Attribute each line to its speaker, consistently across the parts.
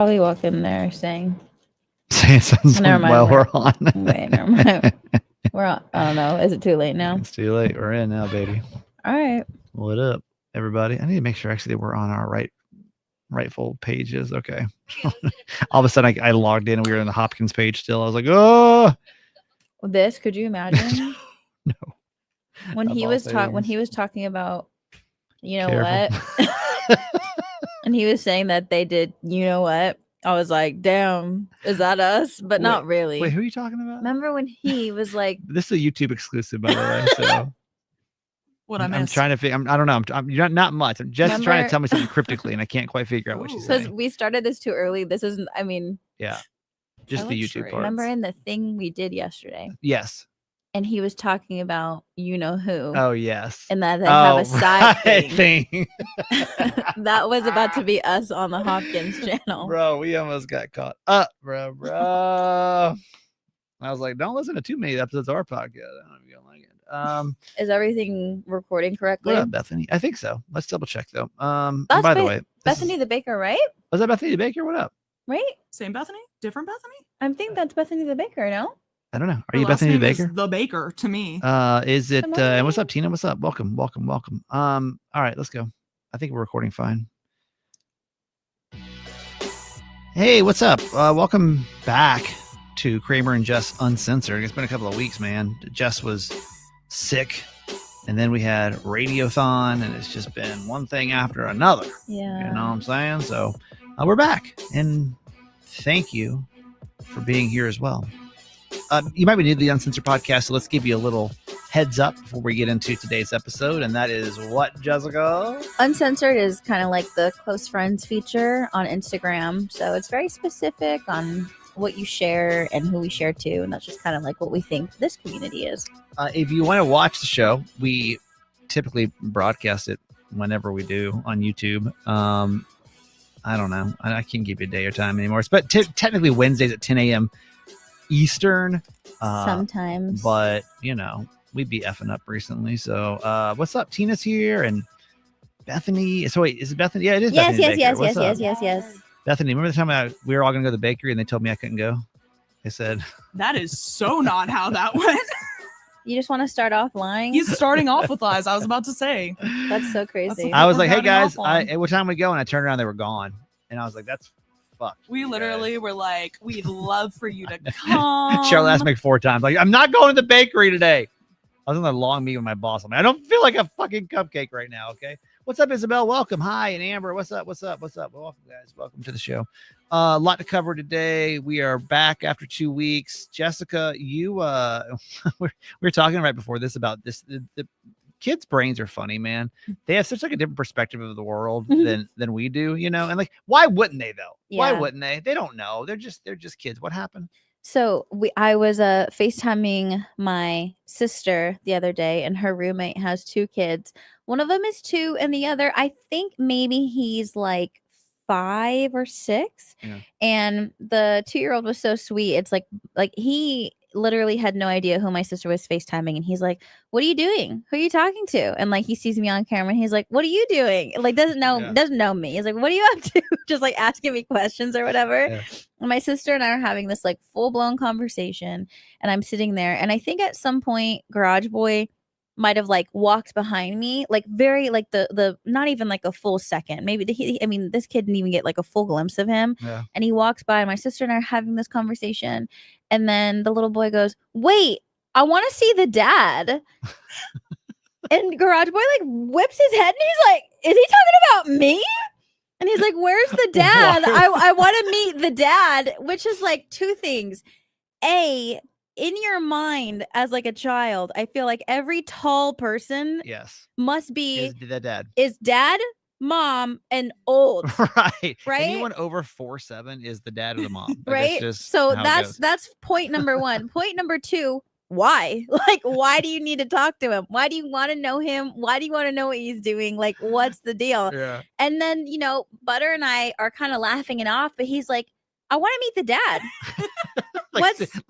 Speaker 1: Probably walk in there saying,
Speaker 2: Saying something
Speaker 1: never mind.
Speaker 2: while we're on.
Speaker 1: Wait, never mind. We're on. I don't know. Is it too late now?
Speaker 2: It's too late. We're in now, baby.
Speaker 1: All right.
Speaker 2: What up, everybody? I need to make sure actually that we're on our rightful pages. Okay. All of a sudden I logged in and we were on the Hopkins page still. I was like, oh,
Speaker 1: This, could you imagine?
Speaker 2: no.
Speaker 1: When he was talking about, you know what? And he was saying that they did, you know what? I was like, damn, is that us? But not really.
Speaker 2: Wait, who are you talking about?
Speaker 1: Remember when he was like,
Speaker 2: this is a YouTube exclusive, by the way. So
Speaker 3: what
Speaker 2: I'm trying to figure. I don't know. I'm not much. I'm just trying to tell me something cryptically, and I can't quite figure out what she's saying.
Speaker 1: Because we started this too early. This isn't. I mean,
Speaker 2: yeah, just the YouTube part.
Speaker 1: Remember in the thing we did yesterday?
Speaker 2: Yes.
Speaker 1: And he was talking about you know who.
Speaker 2: Oh yes.
Speaker 1: And that they have a side
Speaker 2: thing.
Speaker 1: That was about to be us on the Hopkins channel.
Speaker 2: Bro, we almost got caught up, bro. I was like, don't listen to too many episodes of our podcast. I don't know if you're gonna like it.
Speaker 1: Is everything recording correctly?
Speaker 2: What up, Bethany? I think so. Let's double check though. By the way,
Speaker 1: Bethany the Baker, right?
Speaker 2: Was that Bethany the Baker? What up?
Speaker 1: Right?
Speaker 3: Same Bethany? Different Bethany?
Speaker 1: I think that's Bethany the Baker, no?
Speaker 2: I don't know. Are you Bethany the Baker?
Speaker 3: The Baker to me.
Speaker 2: Is it? And what's up, Tina? What's up? Welcome. All right, let's go. I think we're recording fine. Hey, what's up? Welcome back to Kramer and Jess Uncensored. It's been a couple of weeks, man. Jess was sick, and then we had Radiothon, and it's just been one thing after another.
Speaker 1: Yeah.
Speaker 2: You know what I'm saying? So we're back, and thank you for being here as well. You might be new to the Uncensored podcast, so let's give you a little heads up before we get into today's episode, and that is what, Jessica?
Speaker 1: Uncensored is kind of like the close friends feature on Instagram, so it's very specific on what you share and who we share to, and that's just kind of like what we think this community is.
Speaker 2: If you want to watch the show, we typically broadcast it whenever we do on YouTube. I don't know. I can't give you a day or time anymore. But technically Wednesdays at 10 a.m. Eastern.
Speaker 1: Sometimes.
Speaker 2: But, you know, we'd be effing up recently. So what's up? Tina's here and Bethany. So wait, is it Bethany? Yeah, it is.
Speaker 1: Yes,
Speaker 2: Bethany
Speaker 1: yes.
Speaker 2: Bethany, remember the time we were all going to go to the bakery and they told me I couldn't go? They said.
Speaker 3: That is so not how that went.
Speaker 1: You just want to start off lying?
Speaker 3: He's starting off with lies. I was about to say.
Speaker 1: That's so crazy.
Speaker 2: I was like, hey guys, at what time we go? And I turned around, they were gone. And I was like, that's fucked.
Speaker 3: We literally were like, we'd love for you to come.
Speaker 2: Cheryl asked me 4 times, like, I'm not going to the bakery today. I was on a long meeting with my boss. I don't feel like a fucking cupcake right now, okay? What's up, Isabel? Welcome. Hi, and Amber. What's up? Welcome, guys. Welcome to the show. A lot to cover today. We are back after 2 weeks. Jessica, you we were talking right before this about this. The kids' brains are funny, man. They have such like a different perspective of the world than we do, you know. And like, why wouldn't they though? Yeah. Why wouldn't they? They don't know. They're just kids. What happened?
Speaker 1: So I was FaceTiming my sister the other day, and her roommate has 2 kids. One of them is 2, and the other, I think maybe he's like 5 or 6. Yeah. And the 2-year-old was so sweet. It's like he literally had no idea who my sister was FaceTiming, and he's like, "What are you doing? Who are you talking to?" And like he sees me on camera, and he's like, "What are you doing?" Like doesn't know me. He's like, "What are you up to?" Just like asking me questions or whatever. Yeah. And my sister and I are having this like full-blown conversation, and I'm sitting there, and I think at some point Garage Boy might have like walked behind me, like very like the not even like a full second. Maybe this kid didn't even get like a full glimpse of him. Yeah. And he walks by, and my sister and I are having this conversation, and then the little boy goes, "Wait, I want to see the dad." And Garage Boy like whips his head, and he's like, "Is he talking about me?" And he's like, "Where's the dad? I want to meet the dad," which is like 2 things. In your mind as like a child, I feel like every tall person must be is dad, mom, and old.
Speaker 2: Right. Anyone over 4'7" is the dad or the mom.
Speaker 1: Right. So that's point number 1. Point number 2, why? Like, why do you need to talk to him? Why do you want to know him? Why do you want to know what he's doing? Like, what's the deal? Yeah. And then, you know, Butter and I are kind of laughing it off, but he's like, "I want to meet the dad."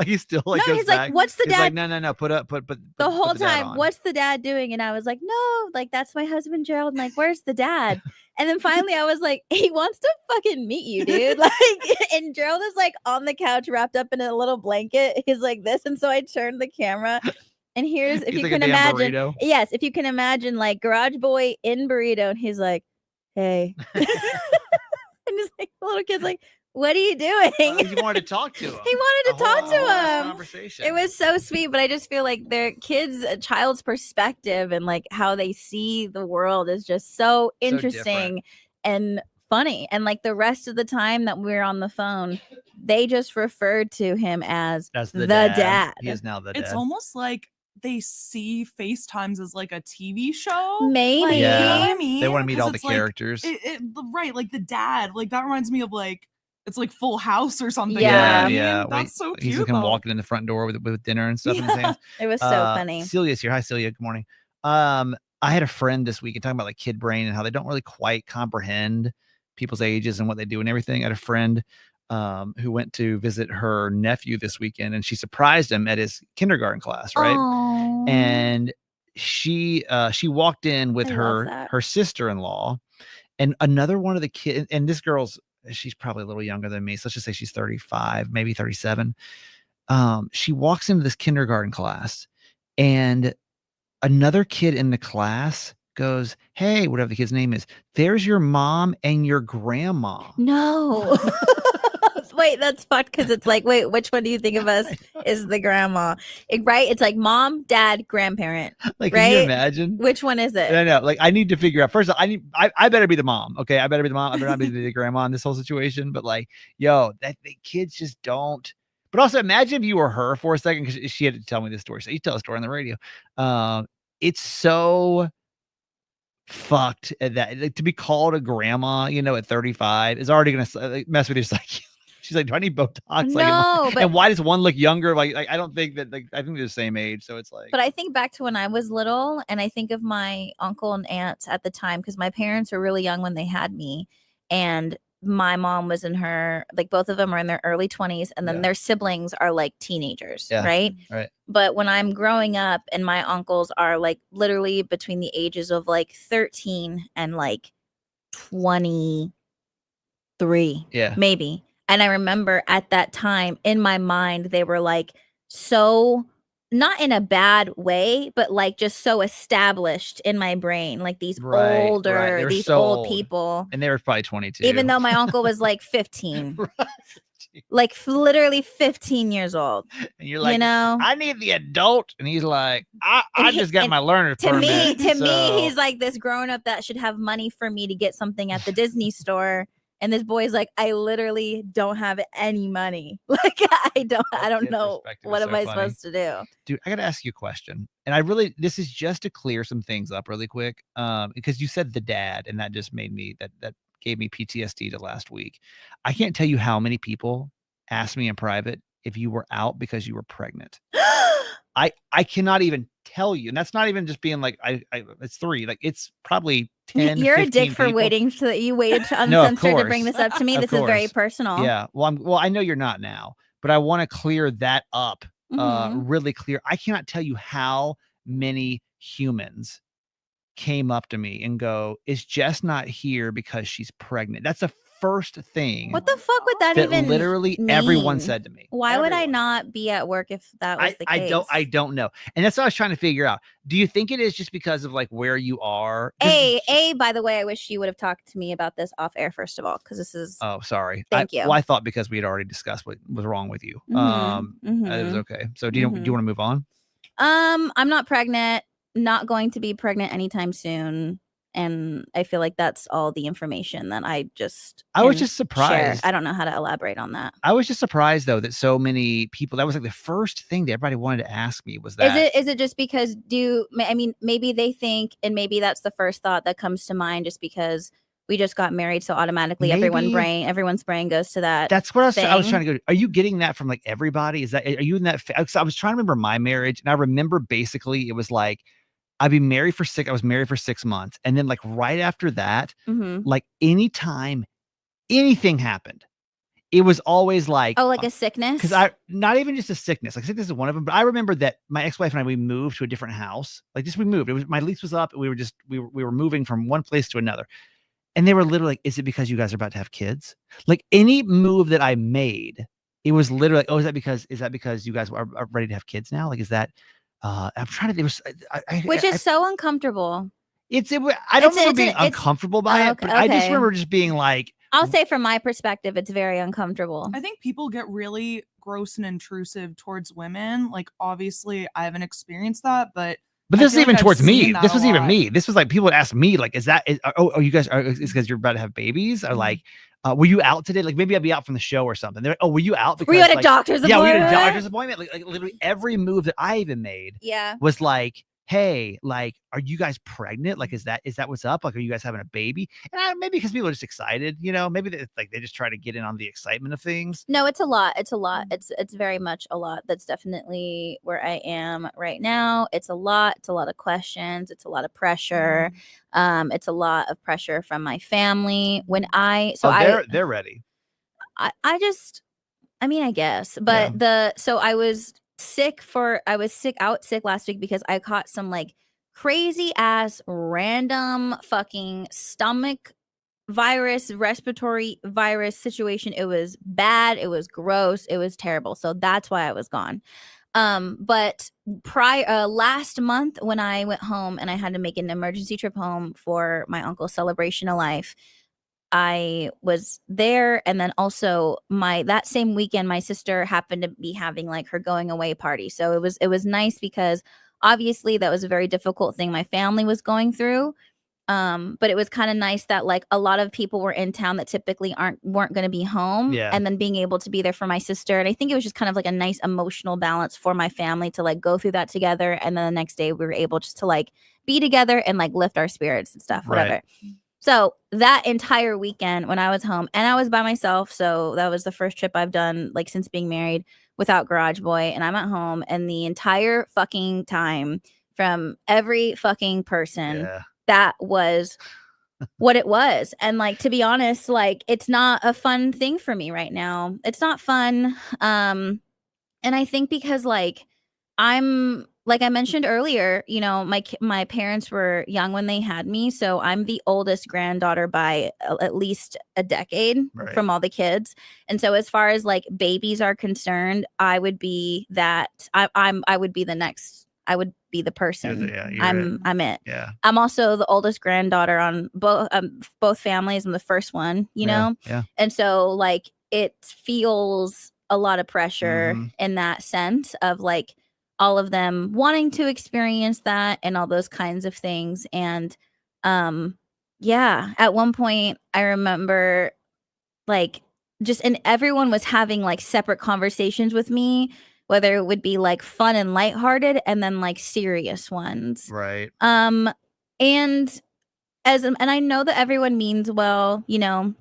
Speaker 2: He's still like,
Speaker 1: no, he's back. Like, "What's the
Speaker 2: he's
Speaker 1: dad?"
Speaker 2: Like, no, put
Speaker 1: the whole time, "What's the dad doing?" And I was like, "No, like that's my husband Gerald." And like, "Where's the dad?" And then finally I was like, he wants to fucking meet you, dude. Like, and Gerald is like on the couch wrapped up in a little blanket. He's like this. And so I turned the camera. And here's, if
Speaker 2: He's
Speaker 1: you
Speaker 2: like a
Speaker 1: can
Speaker 2: damn
Speaker 1: imagine,
Speaker 2: burrito.
Speaker 1: yes, if you can imagine like Garage Boy in burrito, and he's like, hey. And just like the little kid's like, what are you doing?
Speaker 2: He wanted to talk to him.
Speaker 1: He wanted to talk to him.
Speaker 2: Conversation.
Speaker 1: It was so sweet, but I just feel like their kids, a child's perspective and like how they see the world is just so interesting and funny. And like the rest of the time that we were on the phone, they just referred to him as the dad.
Speaker 2: He is now the dad.
Speaker 3: It's almost like they see FaceTimes as like a TV show.
Speaker 1: Maybe.
Speaker 3: Like,
Speaker 2: Yeah.
Speaker 3: you know what I mean?
Speaker 2: They want to meet
Speaker 3: 'Cause
Speaker 2: all the
Speaker 3: it's like-
Speaker 2: characters.
Speaker 3: right, like the dad. Like that reminds me of like it's like Full House or something.
Speaker 1: Yeah.
Speaker 3: You know what I mean?
Speaker 2: When
Speaker 3: That's so
Speaker 2: he's
Speaker 3: cute.
Speaker 2: like him
Speaker 3: though.
Speaker 2: walking in the front door with dinner and stuff in his hands.
Speaker 1: It was so funny.
Speaker 2: Celia's here. Hi, Celia. Good morning. I had a friend this week talking about like kid brain and how they don't really quite comprehend people's ages and what they do and everything. I had a friend who went to visit her nephew this weekend, and she surprised him at his kindergarten class, right?
Speaker 1: Aww.
Speaker 2: And she walked in with
Speaker 1: I love
Speaker 2: her
Speaker 1: that.
Speaker 2: sister-in-law and another one of the kids, and this she's probably a little younger than me, so let's just say she's 35, maybe 37. She walks into this kindergarten class, and another kid in the class goes, hey, whatever the kid's name is, there's your mom and your grandma.
Speaker 1: No. Wait, that's fucked because it's like, wait, which one do you think of us is the grandma? Right? It's like mom, dad, grandparent.
Speaker 2: Like,
Speaker 1: right?
Speaker 2: Can you imagine?
Speaker 1: Which one is it?
Speaker 2: I know. Like, I need to figure out. First, I better be the mom. Okay, I better be the mom. I better not be the grandma in this whole situation. But like, yo, the kids just don't. But also, imagine if you were her for a second, because she had to tell me this story. So you tell a story on the radio. It's so fucked that like, to be called a grandma, at 35 is already gonna mess with your psyche. She's like, do I need Botox?
Speaker 1: No,
Speaker 2: and why does one look younger? Like I don't think that. Like I think they're the same age, so it's like.
Speaker 1: But I think back to when I was little, and I think of my uncle and aunts at the time because my parents were really young when they had me, and my mom was in her, like both of them are in their early 20s, and then their siblings are like teenagers, right?
Speaker 2: Right.
Speaker 1: But when I'm growing up, and my uncles are like literally between the ages of like 13 and like 23, maybe. And I remember at that time in my mind, they were like so, not in a bad way, but like just so established in my brain, like these older, these
Speaker 2: so
Speaker 1: old people.
Speaker 2: And they were probably 22.
Speaker 1: Even though my uncle was like 15. Like literally 15 years old.
Speaker 2: And you're like, I need the adult. And he's like, I just got my learner's permit.
Speaker 1: To me, he's like this grown up that should have money for me to get something at the Disney store. And this boy's like, I literally don't have any money. Like, I don't know. What am I supposed to do?
Speaker 2: Dude, I got to ask you a question. And this is just to clear some things up really quick. Because you said the dad, and that just made me, that gave me PTSD to last week. I can't tell you how many people asked me in private if you were out because you were pregnant. I cannot even tell you. And that's not even just being like, it's 3, like it's probably 10.
Speaker 1: You're a dick for waiting to Uncensored to bring this up to me. This is very personal.
Speaker 2: Yeah. Well, I know you're not now, but I want to clear that up really clear. I cannot tell you how many humans came up to me and go, is Jess not here because she's pregnant? That's the first thing.
Speaker 1: What the fuck would that even
Speaker 2: literally
Speaker 1: mean?
Speaker 2: Everyone said to me.
Speaker 1: Why would I not be at work if that was the case?
Speaker 2: I don't know. And that's what I was trying to figure out. Do you think it is just because of like where you are?
Speaker 1: By the way, I wish you would have talked to me about this off air, first of all, because this is.
Speaker 2: Oh, sorry.
Speaker 1: Thank you.
Speaker 2: Well, I thought because we had already discussed what was wrong with you. It was okay. So do you want to move on?
Speaker 1: I'm not pregnant, not going to be pregnant anytime soon. And I feel like that's all the information that I was just surprised. I don't know how to elaborate on that.
Speaker 2: I was just surprised though that so many people, that was like the first thing that everybody wanted to ask me was that.
Speaker 1: Is it just because maybe they think, and maybe that's the first thought that comes to mind just because we just got married, so automatically everyone's brain goes to that.
Speaker 2: That's what I was trying to go. Are you getting that from like everybody? Are you in that? I was trying to remember my marriage, and I remember basically it was like, I was married for 6 months. And then like right after that, like anytime anything happened, it was always like,
Speaker 1: like a sickness.
Speaker 2: Because not even just a sickness, like sickness is one of them. But I remember that my ex-wife and we moved to a different house. Like we moved. My lease was up. We were moving from one place to another. And they were literally like, is it because you guys are about to have kids? Like any move that I made, it was literally, oh, is that because you guys are ready to have kids now? Like, is that, I'm trying to, there was,
Speaker 1: Which is so uncomfortable.
Speaker 2: I don't remember being
Speaker 1: it's
Speaker 2: uncomfortable by it, but I just remember just being like,
Speaker 1: I'll say from my perspective, it's very uncomfortable.
Speaker 3: I think people get really gross and intrusive towards women. Like, obviously, I haven't experienced that, but
Speaker 2: this is even
Speaker 3: I've
Speaker 2: towards me.
Speaker 3: seen that
Speaker 2: This
Speaker 3: a
Speaker 2: was even
Speaker 3: lot.
Speaker 2: me. This was like people would ask me, like, oh, you guys are, is because you're about to have babies? Or like, were you out today? Like maybe I'd be out from the show or something. They're like, oh, were you out? Because,
Speaker 1: were you at a
Speaker 2: like,
Speaker 1: doctor's
Speaker 2: yeah,
Speaker 1: appointment?
Speaker 2: we had a doctor's appointment. Like literally every move that I even made was like, hey, like, are you guys pregnant? Like, is that what's up? Like, are you guys having a baby? And maybe because people are just excited, you know, maybe they just try to get in on the excitement of things.
Speaker 1: No, it's a lot. It's a lot. It's very much a lot. That's definitely where I am right now. It's a lot. It's a lot of questions. It's a lot of pressure. It's a lot of pressure from my family. When
Speaker 2: they're ready.
Speaker 1: I mean, I guess, but I was sick last week because I caught some like crazy ass random fucking stomach virus, respiratory virus situation. It was bad. It was gross. It was terrible. So that's why I was gone. But last month when I went home and I had to make an emergency trip home for my uncle's celebration of life, I was there. And then also that same weekend, my sister happened to be having like her going away party. So it was nice because obviously that was a very difficult thing my family was going through. But it was kind of nice that like a lot of people were in town that typically weren't going to be home, and then being able to be there for my sister. And I think it was just kind of like a nice emotional balance for my family to like go through that together. And then the next day we were able just to like be together and like lift our spirits and stuff, whatever.
Speaker 2: Right.
Speaker 1: So that entire weekend when I was home and I was by myself, so that was the first trip I've done like since being married without Garage Boy, and I'm at home, and the entire fucking time from every fucking person, that was what it was. And like, to be honest, like it's not a fun thing for me right now. It's not fun. And I think because like I'm, like I mentioned earlier, you know, my parents were young when they had me, so I'm the oldest granddaughter by at least a decade from all the kids. And so as far as like babies are concerned, I would be that. I would be the next. I would be the person. I'm it.
Speaker 2: Yeah.
Speaker 1: I'm also the oldest granddaughter on both families. I'm the first one, you know?
Speaker 2: Yeah.
Speaker 1: And so like it feels a lot of pressure in that sense of like all of them wanting to experience that and all those kinds of things. And at one point I remember like and everyone was having like separate conversations with me, whether it would be like fun and lighthearted and then like serious ones.
Speaker 2: Right.
Speaker 1: And I know that everyone means well, you know,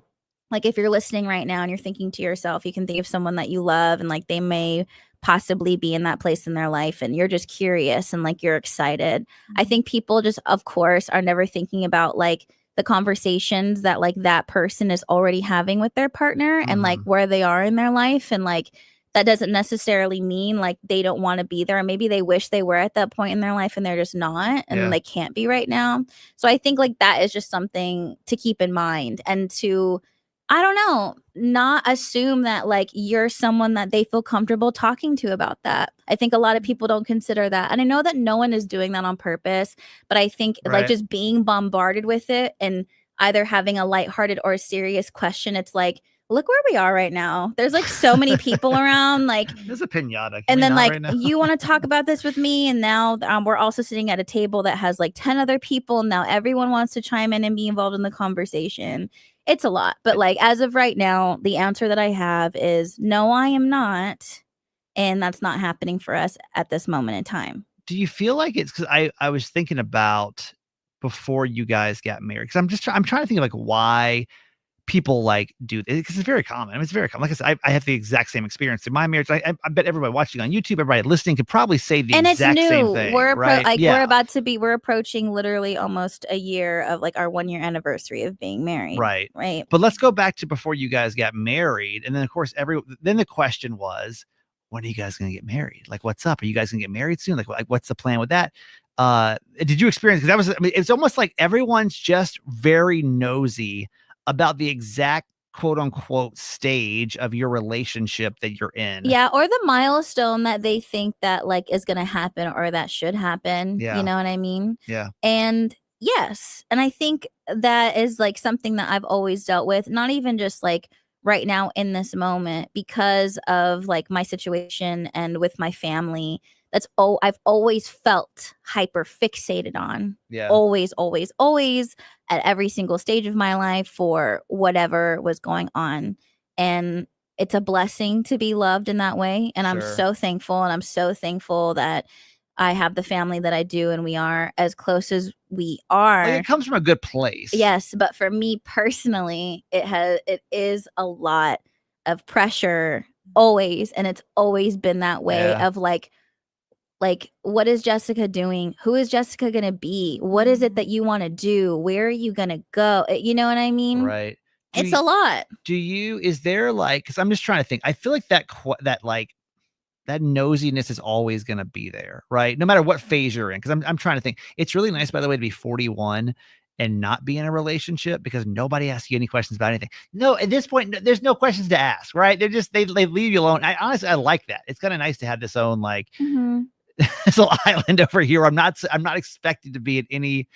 Speaker 1: like if you're listening right now and you're thinking to yourself, you can think of someone that you love and like they may possibly be in that place in their life and you're just curious and like you're excited. I think people just, of course, are never thinking about like the conversations that like that person is already having with their partner and like where they are in their life. And like that doesn't necessarily mean like they don't want to be there. Maybe they wish they were at that point in their life and they're just not, and they can't be right now. So I think like that is just something to keep in mind, and to, I don't know, not assume that like you're someone that they feel comfortable talking to about that. I think a lot of people don't consider that. And I know that no one is doing that on purpose, but I think like just being bombarded with it and either having a lighthearted or a serious question, it's like, look where we are right now. There's like so many people around, like
Speaker 2: there's a pinata.
Speaker 1: And then like, you want to talk about this with me, and now we're also sitting at a table that has like 10 other people, and now everyone wants to chime in and be involved in the conversation. It's a lot. But like, as of right now, the answer that I have is no, I am not, and that's not happening for us at this moment in time.
Speaker 2: Do you feel like it's because I was thinking about before you guys got married, because I'm trying to think of like why people like do this, because it's very common. I mean, it's very common. Like I said, I have the exact same experience in my marriage. I bet everybody watching on YouTube, everybody listening could probably say the exact same thing.
Speaker 1: We're
Speaker 2: right?
Speaker 1: we're approaching literally almost a year of like our 1-year anniversary of being married.
Speaker 2: Right.
Speaker 1: Right.
Speaker 2: But let's go back to before you guys got married. And then of course, then the question was, when are you guys going to get married? Like, what's up? Are you guys going to get married soon? Like what's the plan with that? Did you experience? Because that was, I mean, it's almost like everyone's just very nosy about the exact quote unquote stage of your relationship that you're in.
Speaker 1: Yeah, or the milestone that they think that like is gonna happen or that should happen.
Speaker 2: Yeah.
Speaker 1: You know what I mean?
Speaker 2: Yeah.
Speaker 1: And yes, and I think that is like something that I've always dealt with, not even just like right now in this moment because of like my situation and with my family. That's all I've always felt hyper fixated on.
Speaker 2: Yeah.
Speaker 1: Always, always, always at every single stage of my life for whatever was going on. And it's a blessing to be loved in that way. And I'm
Speaker 2: Sure.
Speaker 1: so thankful. And I'm so thankful that I have the family that I do and we are as close as we are.
Speaker 2: Like it comes from a good place.
Speaker 1: Yes, but for me personally, it is a lot of pressure always, and it's always been that way
Speaker 2: Yeah.
Speaker 1: of like what is Jessica doing? Who is Jessica going to be? What is it that you want to do? Where are you going to go? You know what I mean?
Speaker 2: Right.
Speaker 1: It's a lot.
Speaker 2: Is there like, cause I'm just trying to think, I feel like that nosiness is always going to be there, right? No matter what phase you're in. Cause I'm trying to think. It's really nice, by the way, to be 41 and not be in a relationship because nobody asks you any questions about anything. No, at this point, there's no questions to ask, right? They leave you alone. I like that. It's kind of nice to have this own like this little island over here. I'm not expected to be in any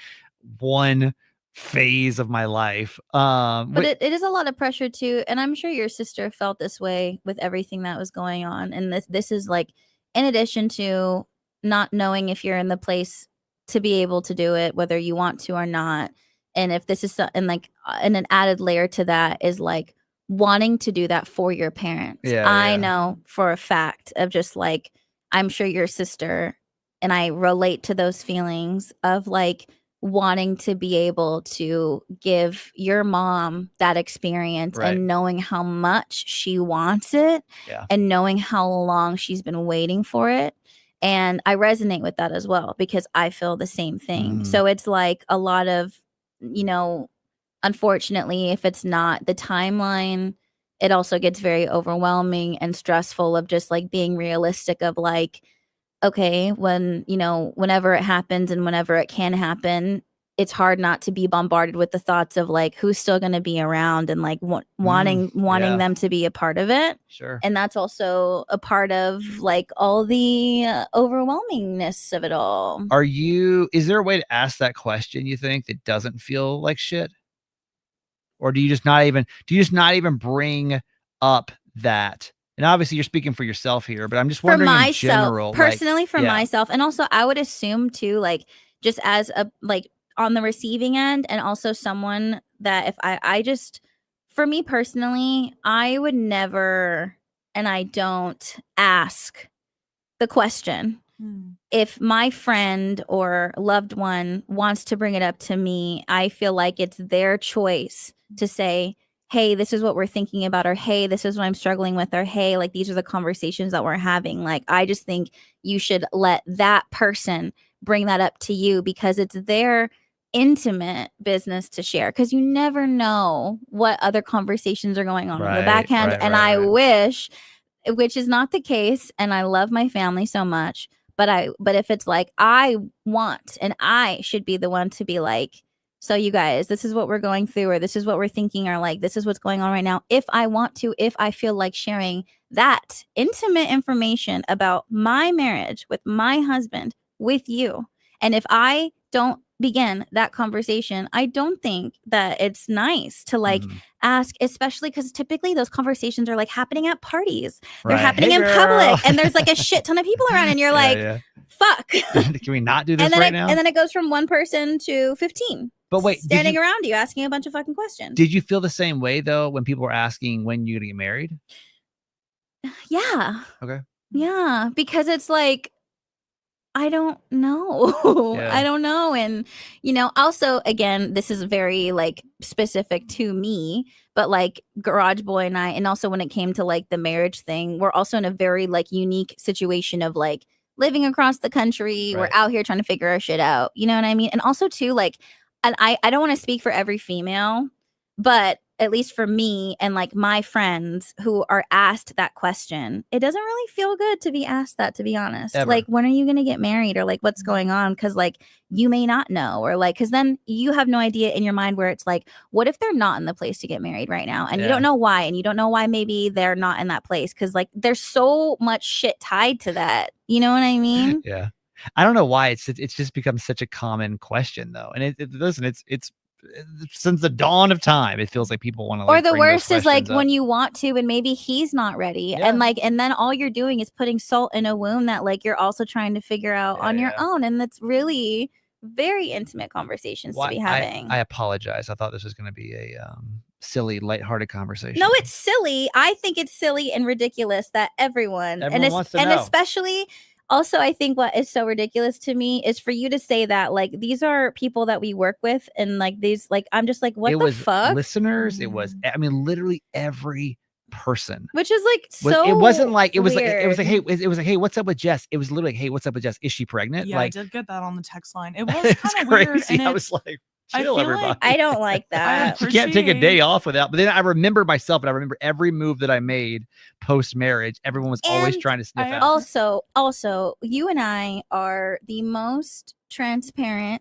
Speaker 2: one phase of my life.
Speaker 1: But it is a lot of pressure too, and I'm sure your sister felt this way with everything that was going on. And this is like in addition to not knowing if you're in the place to be able to do it, whether you want to or not. And if this is and like and an added layer to that is like wanting to do that for your parents.
Speaker 2: Yeah,
Speaker 1: I know for a fact of just like I'm sure your sister and I relate to those feelings of like wanting to be able to give your mom that experience
Speaker 2: Right.
Speaker 1: and knowing how much she wants it and knowing how long she's been waiting for it. And I resonate with that as well because I feel the same thing. So it's like a lot of, unfortunately, if it's not the timeline, it also gets very overwhelming and stressful of just like being realistic of like, okay, whenever it happens and whenever it can happen, it's hard not to be bombarded with the thoughts of like who's still going to be around and like wanting them to be a part of it.
Speaker 2: Sure.
Speaker 1: And that's also a part of like all the overwhelmingness of it all.
Speaker 2: Is there a way to ask that question, you think, that doesn't feel like shit? Or do you just not even bring up that? And obviously you're speaking for yourself here, but I'm just wondering in general,
Speaker 1: personally, for myself. And also I would assume too, like just as a, like on the receiving end and also someone that if I just, for me personally, I would never, and I don't ask the question. If my friend or loved one wants to bring it up to me, I feel like it's their choice to say, hey, this is what we're thinking about, or hey, this is what I'm struggling with, or hey, like these are the conversations that we're having. Like, I just think you should let that person bring that up to you because it's their intimate business to share because you never know what other conversations are going on in the backhand. I wish, which is not the case, and I love my family so much, but if it's like I want and I should be the one to be like, so you guys, this is what we're going through, or this is what we're thinking, or like this is what's going on right now. If I want to, if I feel like sharing that intimate information about my marriage with my husband with you, and if I don't begin that conversation, I don't think that it's nice to like ask, especially because typically those conversations are like happening at parties. They're happening in public and there's like a shit ton of people around and you're like, fuck.
Speaker 2: Can we not do this now?
Speaker 1: And then it goes from one person to 15.
Speaker 2: But wait,
Speaker 1: standing around you asking a bunch of fucking questions.
Speaker 2: Did you feel the same way though when people were asking when you're gonna get married?
Speaker 1: Yeah.
Speaker 2: Okay.
Speaker 1: Yeah, because it's like I don't know. I don't know. And, also, again, this is very like specific to me, but like Garage Boy and I, and also when it came to like the marriage thing, we're also in a very like unique situation of like living across the country. We're out here trying to figure our shit out. You know what I mean? And also too, like, and I don't want to speak for every female, but at least for me and like my friends who are asked that question, it doesn't really feel good to be asked that, to be honest.
Speaker 2: Ever.
Speaker 1: Like, when are you going to get married, or like what's going on? Because like you may not know, or like, because then you have no idea in your mind where it's like, what if they're not in the place to get married right now, and you don't know why, and you don't know why maybe they're not in that place, because like there's so much shit tied to that. You know what I mean?
Speaker 2: Yeah. I don't know why it's just become such a common question though, and listen, it's since the dawn of time, it feels like people want to.
Speaker 1: Or the worst is like when you want to, and maybe he's not ready,
Speaker 2: Yeah.
Speaker 1: and like, and then all you're doing is putting salt in a wound that like you're also trying to figure out on your own, and that's really very intimate conversations to be having.
Speaker 2: I apologize. I thought this was going to be a silly, lighthearted conversation.
Speaker 1: No, it's silly. I think it's silly and ridiculous that everyone
Speaker 2: wants to know.
Speaker 1: Especially. Also, I think what is so ridiculous to me is for you to say that, like, these are people that we work with, and like these, like, I'm just like, what the fuck?
Speaker 2: Listeners, it was, I mean, literally every person.
Speaker 1: Which is like so.
Speaker 2: It wasn't like it was
Speaker 1: weird.
Speaker 2: like it was like, hey, what's up with Jess? It was literally like, hey, what's up with Jess? Is she pregnant?
Speaker 3: Yeah,
Speaker 2: like,
Speaker 3: I did get that on the text line. It was kind of weird.
Speaker 2: And I was like, chill, everybody.
Speaker 3: Like,
Speaker 1: I don't like that.
Speaker 2: You can't take a day off without. But then I remember myself, and I remember every move that I made post marriage. Everyone was always trying to sniff out.
Speaker 1: Also, you and I are the most transparent,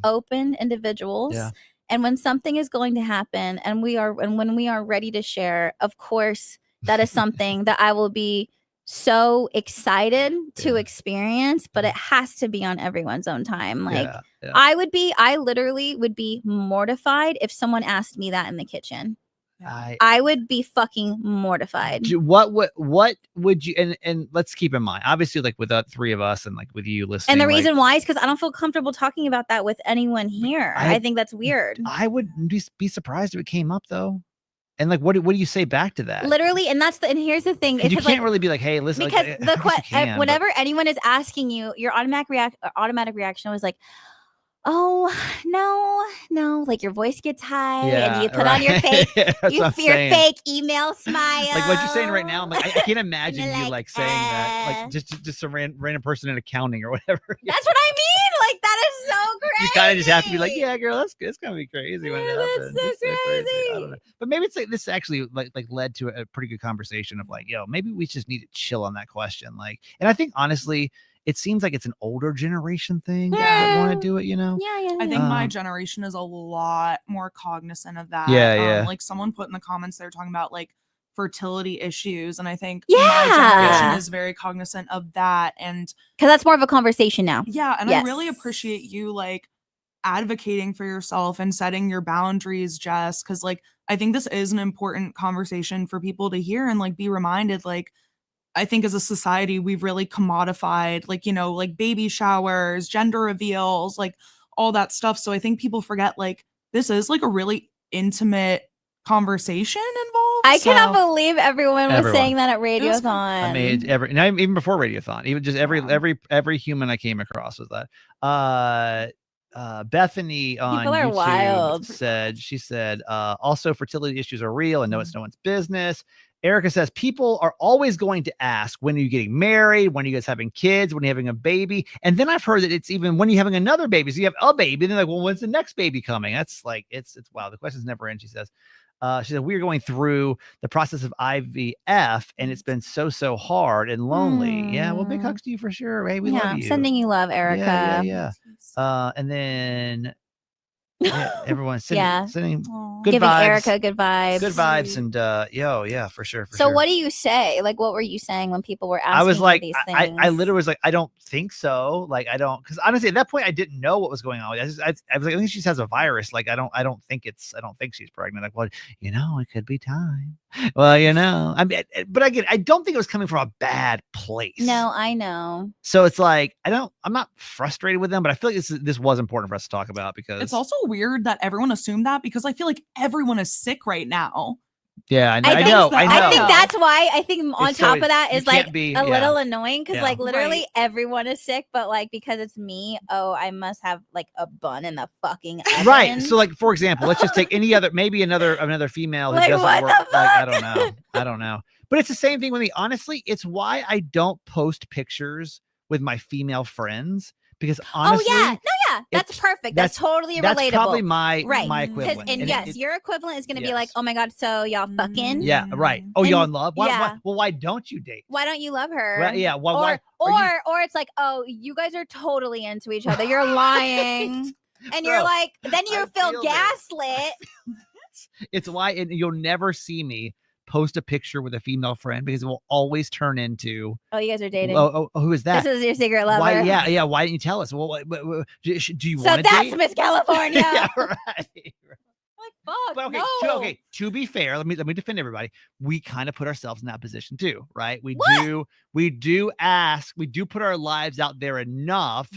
Speaker 1: open individuals.
Speaker 2: Yeah.
Speaker 1: And when something is going to happen, and when we are ready to share, of course, that is something that I will be so excited to experience, but it has to be on everyone's own time. Like, I literally would be mortified if someone asked me that in the kitchen. I would be fucking mortified.
Speaker 2: What would you, and let's keep in mind, obviously, like with the three of us and like with you listening.
Speaker 1: And the reason why is because I don't feel comfortable talking about that with anyone here. I think that's weird.
Speaker 2: I would be surprised if it came up though. And like, what do you say back to that?
Speaker 1: Literally, and here's the thing:
Speaker 2: you can't really be like, "Hey, listen."
Speaker 1: Because
Speaker 2: like,
Speaker 1: whenever anyone is asking you, your automatic reaction was like, "Oh no!" Like your voice gets high, and you put on your fake, your fake email smile.
Speaker 2: Like what you're saying right now, I'm like, I can't imagine you like saying that, like just a random person in accounting or whatever.
Speaker 1: That's what I mean. Like, that is so crazy.
Speaker 2: You kind of just have to be like, yeah, girl, it's gonna be crazy when it happens.
Speaker 1: That's so crazy.
Speaker 2: I don't know. But maybe it's like this actually like led to a pretty good conversation of like, yo, maybe we just need to chill on that question. Like, and I think honestly, it seems like it's an older generation thing that want to do it, you know?
Speaker 1: Yeah.
Speaker 3: I think my generation is a lot more cognizant of that.
Speaker 2: Yeah.
Speaker 3: Like someone put in the comments, they're talking about like fertility issues, and I think
Speaker 1: my
Speaker 3: generation is very cognizant of that, and
Speaker 1: because that's more of a conversation now.
Speaker 3: Yeah, and I really appreciate you like advocating for yourself and setting your boundaries, Jess, because like I think this is an important conversation for people to hear and like be reminded. Like, I think as a society, we've really commodified, like, you know, like baby showers, gender reveals, like all that stuff. So I think people forget like this is like a really intimate conversation involved.
Speaker 1: I cannot believe everyone was saying that at Radiothon.
Speaker 2: I mean, even before Radiothon, even just every human I came across was that. Bethany on
Speaker 1: people are
Speaker 2: YouTube
Speaker 1: wild.
Speaker 2: she said, also fertility issues are real and no, it's no one's business. Erica says people are always going to ask, when are you getting married? When are you guys having kids? When are you having a baby? And then I've heard that it's even when you're having another baby. So you have a baby, and they're like, well, when's the next baby coming? That's like, it's wow. The questions never end. She said, we're going through the process of IVF and it's been so hard and lonely. Yeah. Well, big hugs to you for sure. Hey, we love you.
Speaker 1: Sending you love, Erica.
Speaker 2: Yeah. And then everyone's sending
Speaker 1: good giving vibes. Erica good vibes.
Speaker 2: And yeah, for sure.
Speaker 1: So what do you say? Like, what were you saying when people were asking?
Speaker 2: I was like,
Speaker 1: these things?
Speaker 2: I literally was like, I don't think so. Like, I don't, because honestly, at that point, I didn't know what was going on. I was like, I think she has a virus. Like, I don't think she's pregnant. Like, well, you know, it could be time. Well, you know, I mean, but again, I don't think it was coming from a bad place.
Speaker 1: No, I know.
Speaker 2: So it's like, I'm not frustrated with them, but I feel like this was important for us to talk about because
Speaker 3: it's also weird that everyone assumed that, because I feel like everyone is sick right now.
Speaker 2: Yeah, I know.
Speaker 1: I think that's why. I think on
Speaker 2: it's
Speaker 1: top of that is like a little annoying because like literally everyone is sick, but like because it's me, I must have like a bun in the fucking oven.
Speaker 2: Right. So like for example, let's just take maybe another female who doesn't work. Like I don't know. But it's the same thing with me. Honestly, it's why I don't post pictures with my female friends. Because honestly,
Speaker 1: Yeah, that's
Speaker 2: It's-
Speaker 1: perfect. That's totally
Speaker 2: That's
Speaker 1: relatable.
Speaker 2: probably my
Speaker 1: Right.
Speaker 2: my
Speaker 3: 'Cause-
Speaker 2: equivalent.
Speaker 1: And yes, your equivalent is going to be like,
Speaker 2: yes.
Speaker 1: oh my God, so y'all fucking?
Speaker 2: Yeah, right. Oh, y'all in love? Why,
Speaker 1: yeah.
Speaker 2: well, why don't you date?
Speaker 1: Why don't you love her?
Speaker 2: Well, yeah. Why?
Speaker 1: Or it's like, oh, you guys are totally into each other. You're lying. And you're
Speaker 2: Bro,
Speaker 1: like, then you
Speaker 2: I
Speaker 1: feel
Speaker 2: feel this.
Speaker 1: gaslit.
Speaker 2: It's why you'll never see me post a picture with a female friend because it will always turn into,
Speaker 1: Oh, you guys are dating.
Speaker 2: who is that?
Speaker 1: This is your secret lover.
Speaker 2: Why? Yeah. Why didn't you tell us? Well, do you
Speaker 1: So
Speaker 2: want to
Speaker 1: that's
Speaker 2: date?
Speaker 1: Miss California.
Speaker 2: Yeah, right.
Speaker 1: Like, fuck,
Speaker 2: But okay,
Speaker 1: no.
Speaker 2: to be fair, let me defend everybody. We kind of put ourselves in that position too, right? We do put our lives out there enough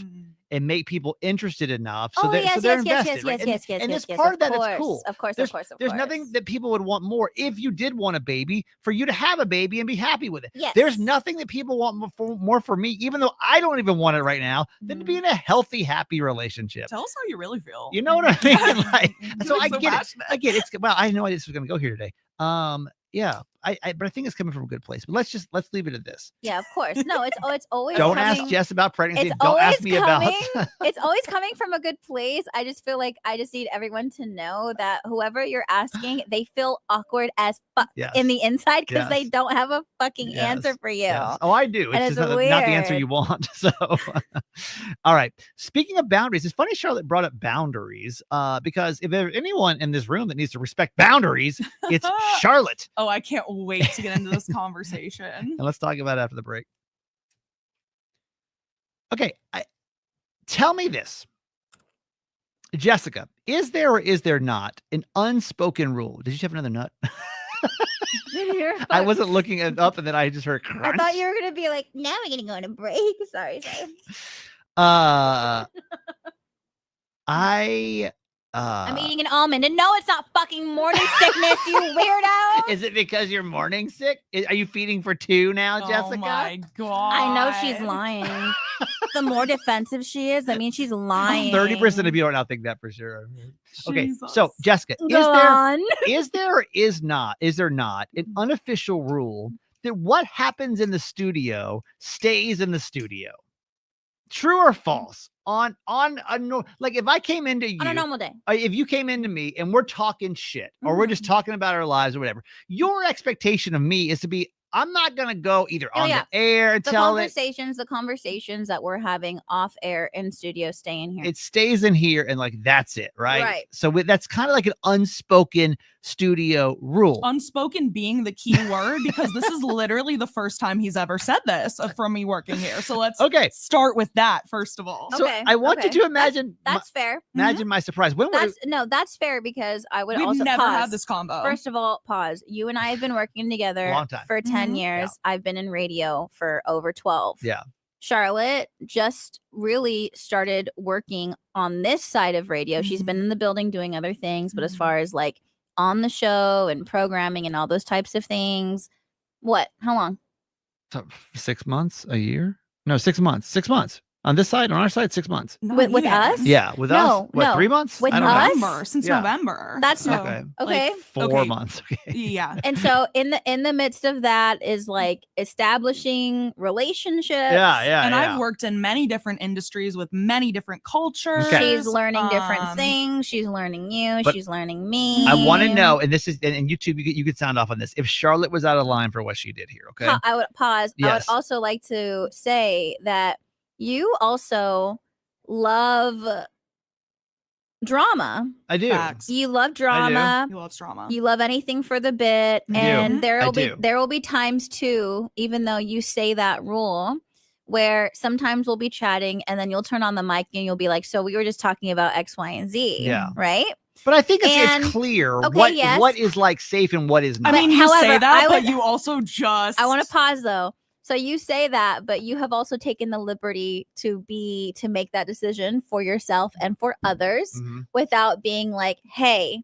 Speaker 2: and make people interested enough so they're invested, right? And it's part of that. It's cool.
Speaker 1: Of course.
Speaker 2: There's nothing that people would want more if you did want a baby for you to have a baby and be happy with it.
Speaker 1: Yes.
Speaker 2: There's nothing that people want more for me, even though I don't even want it right now, than to be in a healthy, happy relationship.
Speaker 3: Tell us how you really feel.
Speaker 2: You know what I mean? Like, so I get
Speaker 3: passionate.
Speaker 2: it. I get it. Well, I had no idea this was going to go here today. Yeah, but I think it's coming from a good place. But let's leave it at this.
Speaker 1: Yeah, of course. No, it's always
Speaker 2: Don't
Speaker 1: coming,
Speaker 2: ask Jess about pregnancy.
Speaker 1: it's
Speaker 2: Don't
Speaker 1: always
Speaker 2: ask me about.
Speaker 1: it's always coming from a good place. I just feel like I just need everyone to know that whoever you're asking, they feel awkward as fuck
Speaker 2: Yes.
Speaker 1: in the inside because they
Speaker 2: Yes.
Speaker 1: don't have a fucking
Speaker 2: Yes.
Speaker 1: answer for you.
Speaker 2: Yes. Oh, I do.
Speaker 1: And
Speaker 2: It's just
Speaker 1: it's
Speaker 2: not the answer
Speaker 1: weird.
Speaker 2: you want. So, all right. Speaking of boundaries, it's funny Charlotte brought up boundaries because if there's anyone in this room that needs to respect boundaries, it's Charlotte.
Speaker 3: Oh, I can't wait to get into this conversation.
Speaker 2: And let's talk about it after the break. Okay. Tell me this, Jessica, is there or is there not an unspoken rule? Did you have another nut? I wasn't looking it up and then I just heard crunch.
Speaker 1: I thought you were gonna be like, now we're gonna go on a break. Sorry. I'm eating an almond, and no, it's not fucking morning sickness, you weirdo.
Speaker 2: Is it because you're morning sick? Are you feeding for two now, Jessica?
Speaker 3: Oh my god!
Speaker 1: I know she's lying. The more defensive she is, I mean, she's lying.
Speaker 2: 30% of you don't think that for sure. Okay,
Speaker 3: Jesus.
Speaker 2: so Jessica,
Speaker 1: Go on.
Speaker 2: is there or is there not an unofficial rule that what happens in the studio stays in the studio? True or false? On a like if I came into you
Speaker 1: On a normal day.
Speaker 2: if you came into me and we're talking shit or we're just talking about our lives or whatever, your expectation of me is to be, I'm not going to go either on the air and
Speaker 1: The
Speaker 2: tell it.
Speaker 1: the conversations that we're having off air in studio stay in here.
Speaker 2: It stays in here and like, that's it. Right.
Speaker 1: Right.
Speaker 2: So that's kind of like an unspoken studio rule.
Speaker 3: Unspoken being the key word because this is literally the first time he's ever said this from me working here. So let's start with that first of all.
Speaker 2: So I want you to imagine.
Speaker 1: That's fair.
Speaker 2: Imagine my surprise.
Speaker 1: That's fair because I would
Speaker 3: We've
Speaker 1: also
Speaker 3: never
Speaker 1: pause.
Speaker 3: had this combo.
Speaker 1: First of all, pause. You and I have been working together
Speaker 2: Long time.
Speaker 1: for 10 years. I've been in radio for over 12.
Speaker 2: Yeah.
Speaker 1: Charlotte just really started working on this side of radio. She's been in the building doing other things, but as far as like on the show and programming and all those types of things, how long?
Speaker 2: 6 months, a year? No, 6 months. 6 months. On this side, on our side, 6 months.
Speaker 1: With us?
Speaker 2: Yeah, with us. What, 3 months?
Speaker 1: With
Speaker 2: I don't
Speaker 1: us?
Speaker 2: know.
Speaker 3: Since November.
Speaker 1: That's
Speaker 3: so,
Speaker 1: not okay.
Speaker 2: Like 4 months. Okay.
Speaker 3: Yeah.
Speaker 1: And so in the midst of that is like establishing relationships.
Speaker 2: Yeah.
Speaker 3: And I've worked in many different industries with many different cultures.
Speaker 2: Okay.
Speaker 1: She's learning different things. She's learning you.
Speaker 2: But
Speaker 1: She's learning me.
Speaker 2: I want to know, and this is, and YouTube, you could sound off on this. If Charlotte was out of line for what she did here, okay?
Speaker 1: I would pause. I would
Speaker 2: Yes.
Speaker 1: also like to say that you also love drama.
Speaker 2: I do.
Speaker 3: Facts.
Speaker 1: You love drama.
Speaker 3: He loves drama.
Speaker 1: You love anything for the bit.
Speaker 2: I do.
Speaker 1: And there
Speaker 2: I
Speaker 1: will be times too, even though you say that rule, where sometimes we'll be chatting and then you'll turn on the mic and you'll be like, so we were just talking about X, Y, and Z.
Speaker 2: Yeah.
Speaker 1: Right?
Speaker 2: But I think it's
Speaker 1: And-
Speaker 2: clear
Speaker 1: okay,
Speaker 2: what is like safe and what is
Speaker 3: I
Speaker 2: not.
Speaker 3: mean, you
Speaker 1: however,
Speaker 3: say that,
Speaker 1: I
Speaker 3: but
Speaker 1: would-
Speaker 3: you also just.
Speaker 1: I want to pause though. So you say that, but you have also taken the liberty to make that decision for yourself and for others
Speaker 2: Mhm.
Speaker 1: without being like, hey,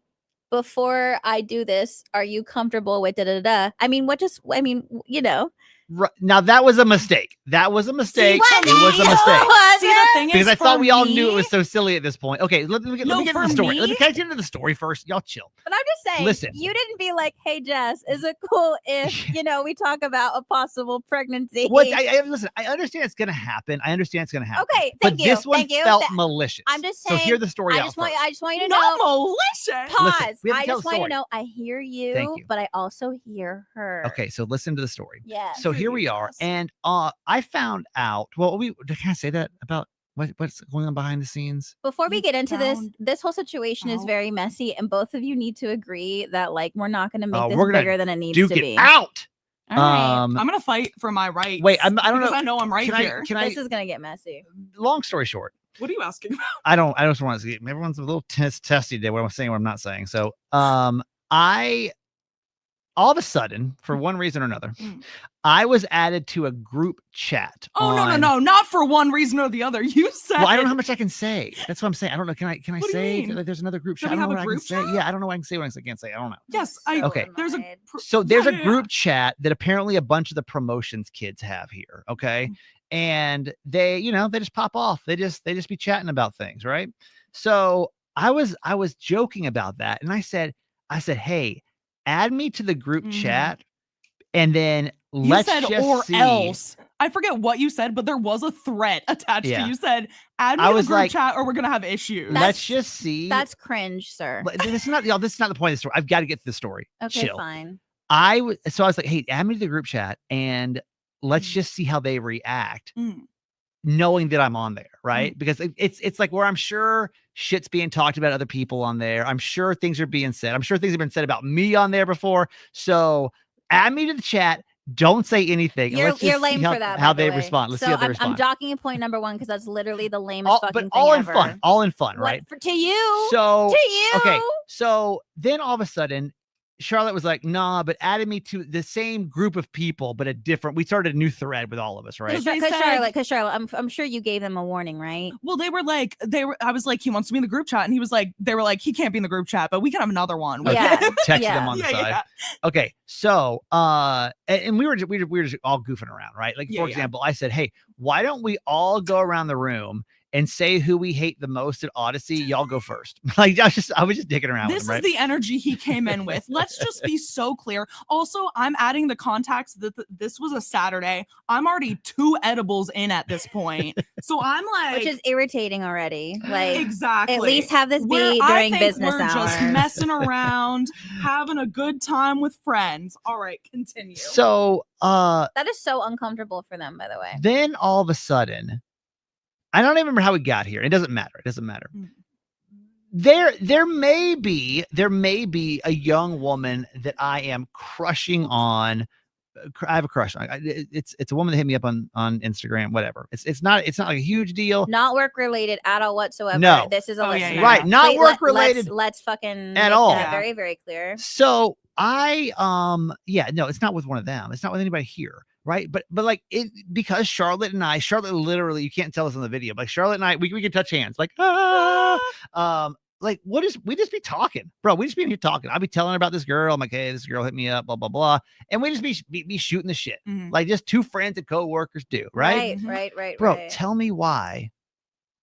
Speaker 1: before I do this, are you comfortable with da-da-da? I mean, you know.
Speaker 2: Right. Now that was a mistake. That was a mistake.
Speaker 1: what?
Speaker 2: It was a
Speaker 1: No,
Speaker 2: mistake.
Speaker 3: See, the thing
Speaker 2: because
Speaker 3: is,
Speaker 2: I thought
Speaker 3: for
Speaker 2: we all knew it
Speaker 3: me-
Speaker 2: was so silly at this point. Okay, let me get
Speaker 3: No,
Speaker 2: into
Speaker 3: for
Speaker 2: the story. Let me
Speaker 3: me-
Speaker 2: can I get into the story first. Y'all chill.
Speaker 1: But I'm just saying,
Speaker 2: Listen.
Speaker 1: you didn't be like, "Hey, Jess, is it cool if we talk about a possible pregnancy?"
Speaker 2: What listen, I understand it's gonna happen. I understand it's gonna happen.
Speaker 1: Okay,
Speaker 2: but
Speaker 1: thank you.
Speaker 2: this one
Speaker 1: Thank you.
Speaker 2: felt malicious.
Speaker 1: I'm just
Speaker 2: So
Speaker 1: saying.
Speaker 2: hear the story
Speaker 1: I
Speaker 2: out
Speaker 1: just
Speaker 2: first.
Speaker 1: want you to
Speaker 3: Not
Speaker 1: know.
Speaker 3: malicious.
Speaker 1: Pause.
Speaker 2: Listen, we have to
Speaker 1: I
Speaker 2: tell
Speaker 1: just
Speaker 2: the
Speaker 1: want you
Speaker 2: story.
Speaker 1: to know. I hear you,
Speaker 2: Thank you.
Speaker 1: but I also hear her.
Speaker 2: Okay, so listen to the story.
Speaker 1: Yeah.
Speaker 2: So here we are, and I found out. Well, can I say that about what's going on behind the scenes?
Speaker 1: Before we
Speaker 3: You
Speaker 1: get into
Speaker 3: found
Speaker 1: this whole situation is
Speaker 3: out.
Speaker 1: very messy, and both of you need to agree that like we're not going to make this
Speaker 2: we're gonna
Speaker 1: bigger than it needs
Speaker 2: Duke
Speaker 1: to
Speaker 2: it
Speaker 1: be.
Speaker 2: out.
Speaker 1: All right.
Speaker 3: I'm gonna fight for my rights.
Speaker 2: Wait, I don't
Speaker 3: because
Speaker 2: know.
Speaker 3: I know I'm right here.
Speaker 2: Can I?
Speaker 1: This is going to get messy.
Speaker 2: Long story short,
Speaker 3: What are you asking about?
Speaker 2: I just want to see. Everyone's a little testy today. What I'm saying, what I'm not saying. So, I all of a sudden, for one reason or another, I was added to a group chat.
Speaker 3: Oh, no, not for one reason or the other. You said.
Speaker 2: Well, I don't know how much I can say. That's what I'm saying. I don't know. Can I
Speaker 3: What do you
Speaker 2: say
Speaker 3: mean?
Speaker 2: that there's another group
Speaker 3: Do
Speaker 2: chat?
Speaker 3: we
Speaker 2: I don't know
Speaker 3: have
Speaker 2: what
Speaker 3: a
Speaker 2: I can
Speaker 3: group
Speaker 2: say.
Speaker 3: chat?
Speaker 2: Yeah, I don't know what I can say. What I can't say. I don't know.
Speaker 3: Yes,
Speaker 2: Okay.
Speaker 3: There's a.
Speaker 1: annoyed.
Speaker 2: So there's a
Speaker 3: yeah.
Speaker 2: group chat that apparently a bunch of the promotions kids have here. Okay. And they just pop off. They just be chatting about things, right? So I was joking about that. And I said, hey, add me to the group chat. And then
Speaker 3: You
Speaker 2: let's
Speaker 3: said
Speaker 2: just
Speaker 3: or
Speaker 2: see.
Speaker 3: else. I forget what you said, but there was a threat attached to you. Said, add me
Speaker 2: I
Speaker 3: to the
Speaker 2: was
Speaker 3: group
Speaker 2: like,
Speaker 3: chat or we're gonna have issues.
Speaker 2: Let's just see.
Speaker 1: That's cringe, sir.
Speaker 2: This is not the point of the story. I've got to get to the story.
Speaker 1: Okay,
Speaker 2: Chill.
Speaker 1: fine.
Speaker 2: So I was like, hey, add me to the group chat and let's just see how they react, knowing that I'm on there, right? Because it's like where I'm sure shit's being talked about other people on there. I'm sure things are being said. I'm sure things have been said about me on there before. So add me to the chat. Don't say anything.
Speaker 1: You're lame for that.
Speaker 2: How
Speaker 1: by the
Speaker 2: they
Speaker 1: way.
Speaker 2: respond. Let's
Speaker 1: so
Speaker 2: see how they
Speaker 1: I'm
Speaker 2: respond.
Speaker 1: docking a point number one because that's literally the lamest fucking
Speaker 2: but
Speaker 1: thing
Speaker 2: all in
Speaker 1: ever.
Speaker 2: fun. All in fun, right?
Speaker 1: To you.
Speaker 2: So
Speaker 1: to you.
Speaker 2: Okay. So then all of a sudden, Charlotte was like, nah, but added me to the same group of people, but we started a new thread with all of us, right?
Speaker 1: Because Charlotte, I'm sure you gave them a warning, right?
Speaker 3: Well, I was like, he wants to be in the group chat, and they were like, he can't be in the group chat, but we can have another one.
Speaker 1: Yeah.
Speaker 2: Texted them on the side. Yeah. Okay. So, and we were just all goofing around, right? Like, for example, I said, hey, why don't we all go around the room and say who we hate the most at Odyssey? Y'all go first. Like, I was just dicking around with him, right?
Speaker 3: This is the energy he came in with. Let's just be so clear. Also, I'm adding the context that this was a Saturday. I'm already 2 edibles in at this point. So I'm like,
Speaker 1: which is irritating already. Like,
Speaker 3: exactly.
Speaker 1: At least have this be during business
Speaker 3: we're
Speaker 1: hours.
Speaker 3: Just messing around, having a good time with friends. All right, continue.
Speaker 2: So,
Speaker 1: that is so uncomfortable for them, by the way.
Speaker 2: Then all of a sudden, I don't even remember how we got here. It doesn't matter. There may be a young woman that I am crushing on. I have a crush on. It's a woman that hit me up on Instagram. Whatever. It's not like a huge deal.
Speaker 1: Not work related at all whatsoever.
Speaker 2: No.
Speaker 1: This is a listener.
Speaker 3: Yeah.
Speaker 2: Right. Not work related.
Speaker 1: Let's fucking
Speaker 2: at
Speaker 1: make
Speaker 2: all.
Speaker 1: that very, very clear.
Speaker 2: So no, it's not with one of them. It's not with anybody here. Right. But like because Charlotte literally, you can't tell us on the video, but Charlotte and I, we can touch hands like, like we just be talking, bro. We just be here talking. I'll be telling her about this girl. I'm like, hey, this girl hit me up, blah, blah, blah. And we just be shooting the shit. Like just 2 friends and co-workers do. Right.
Speaker 1: Right.
Speaker 2: Bro, tell me why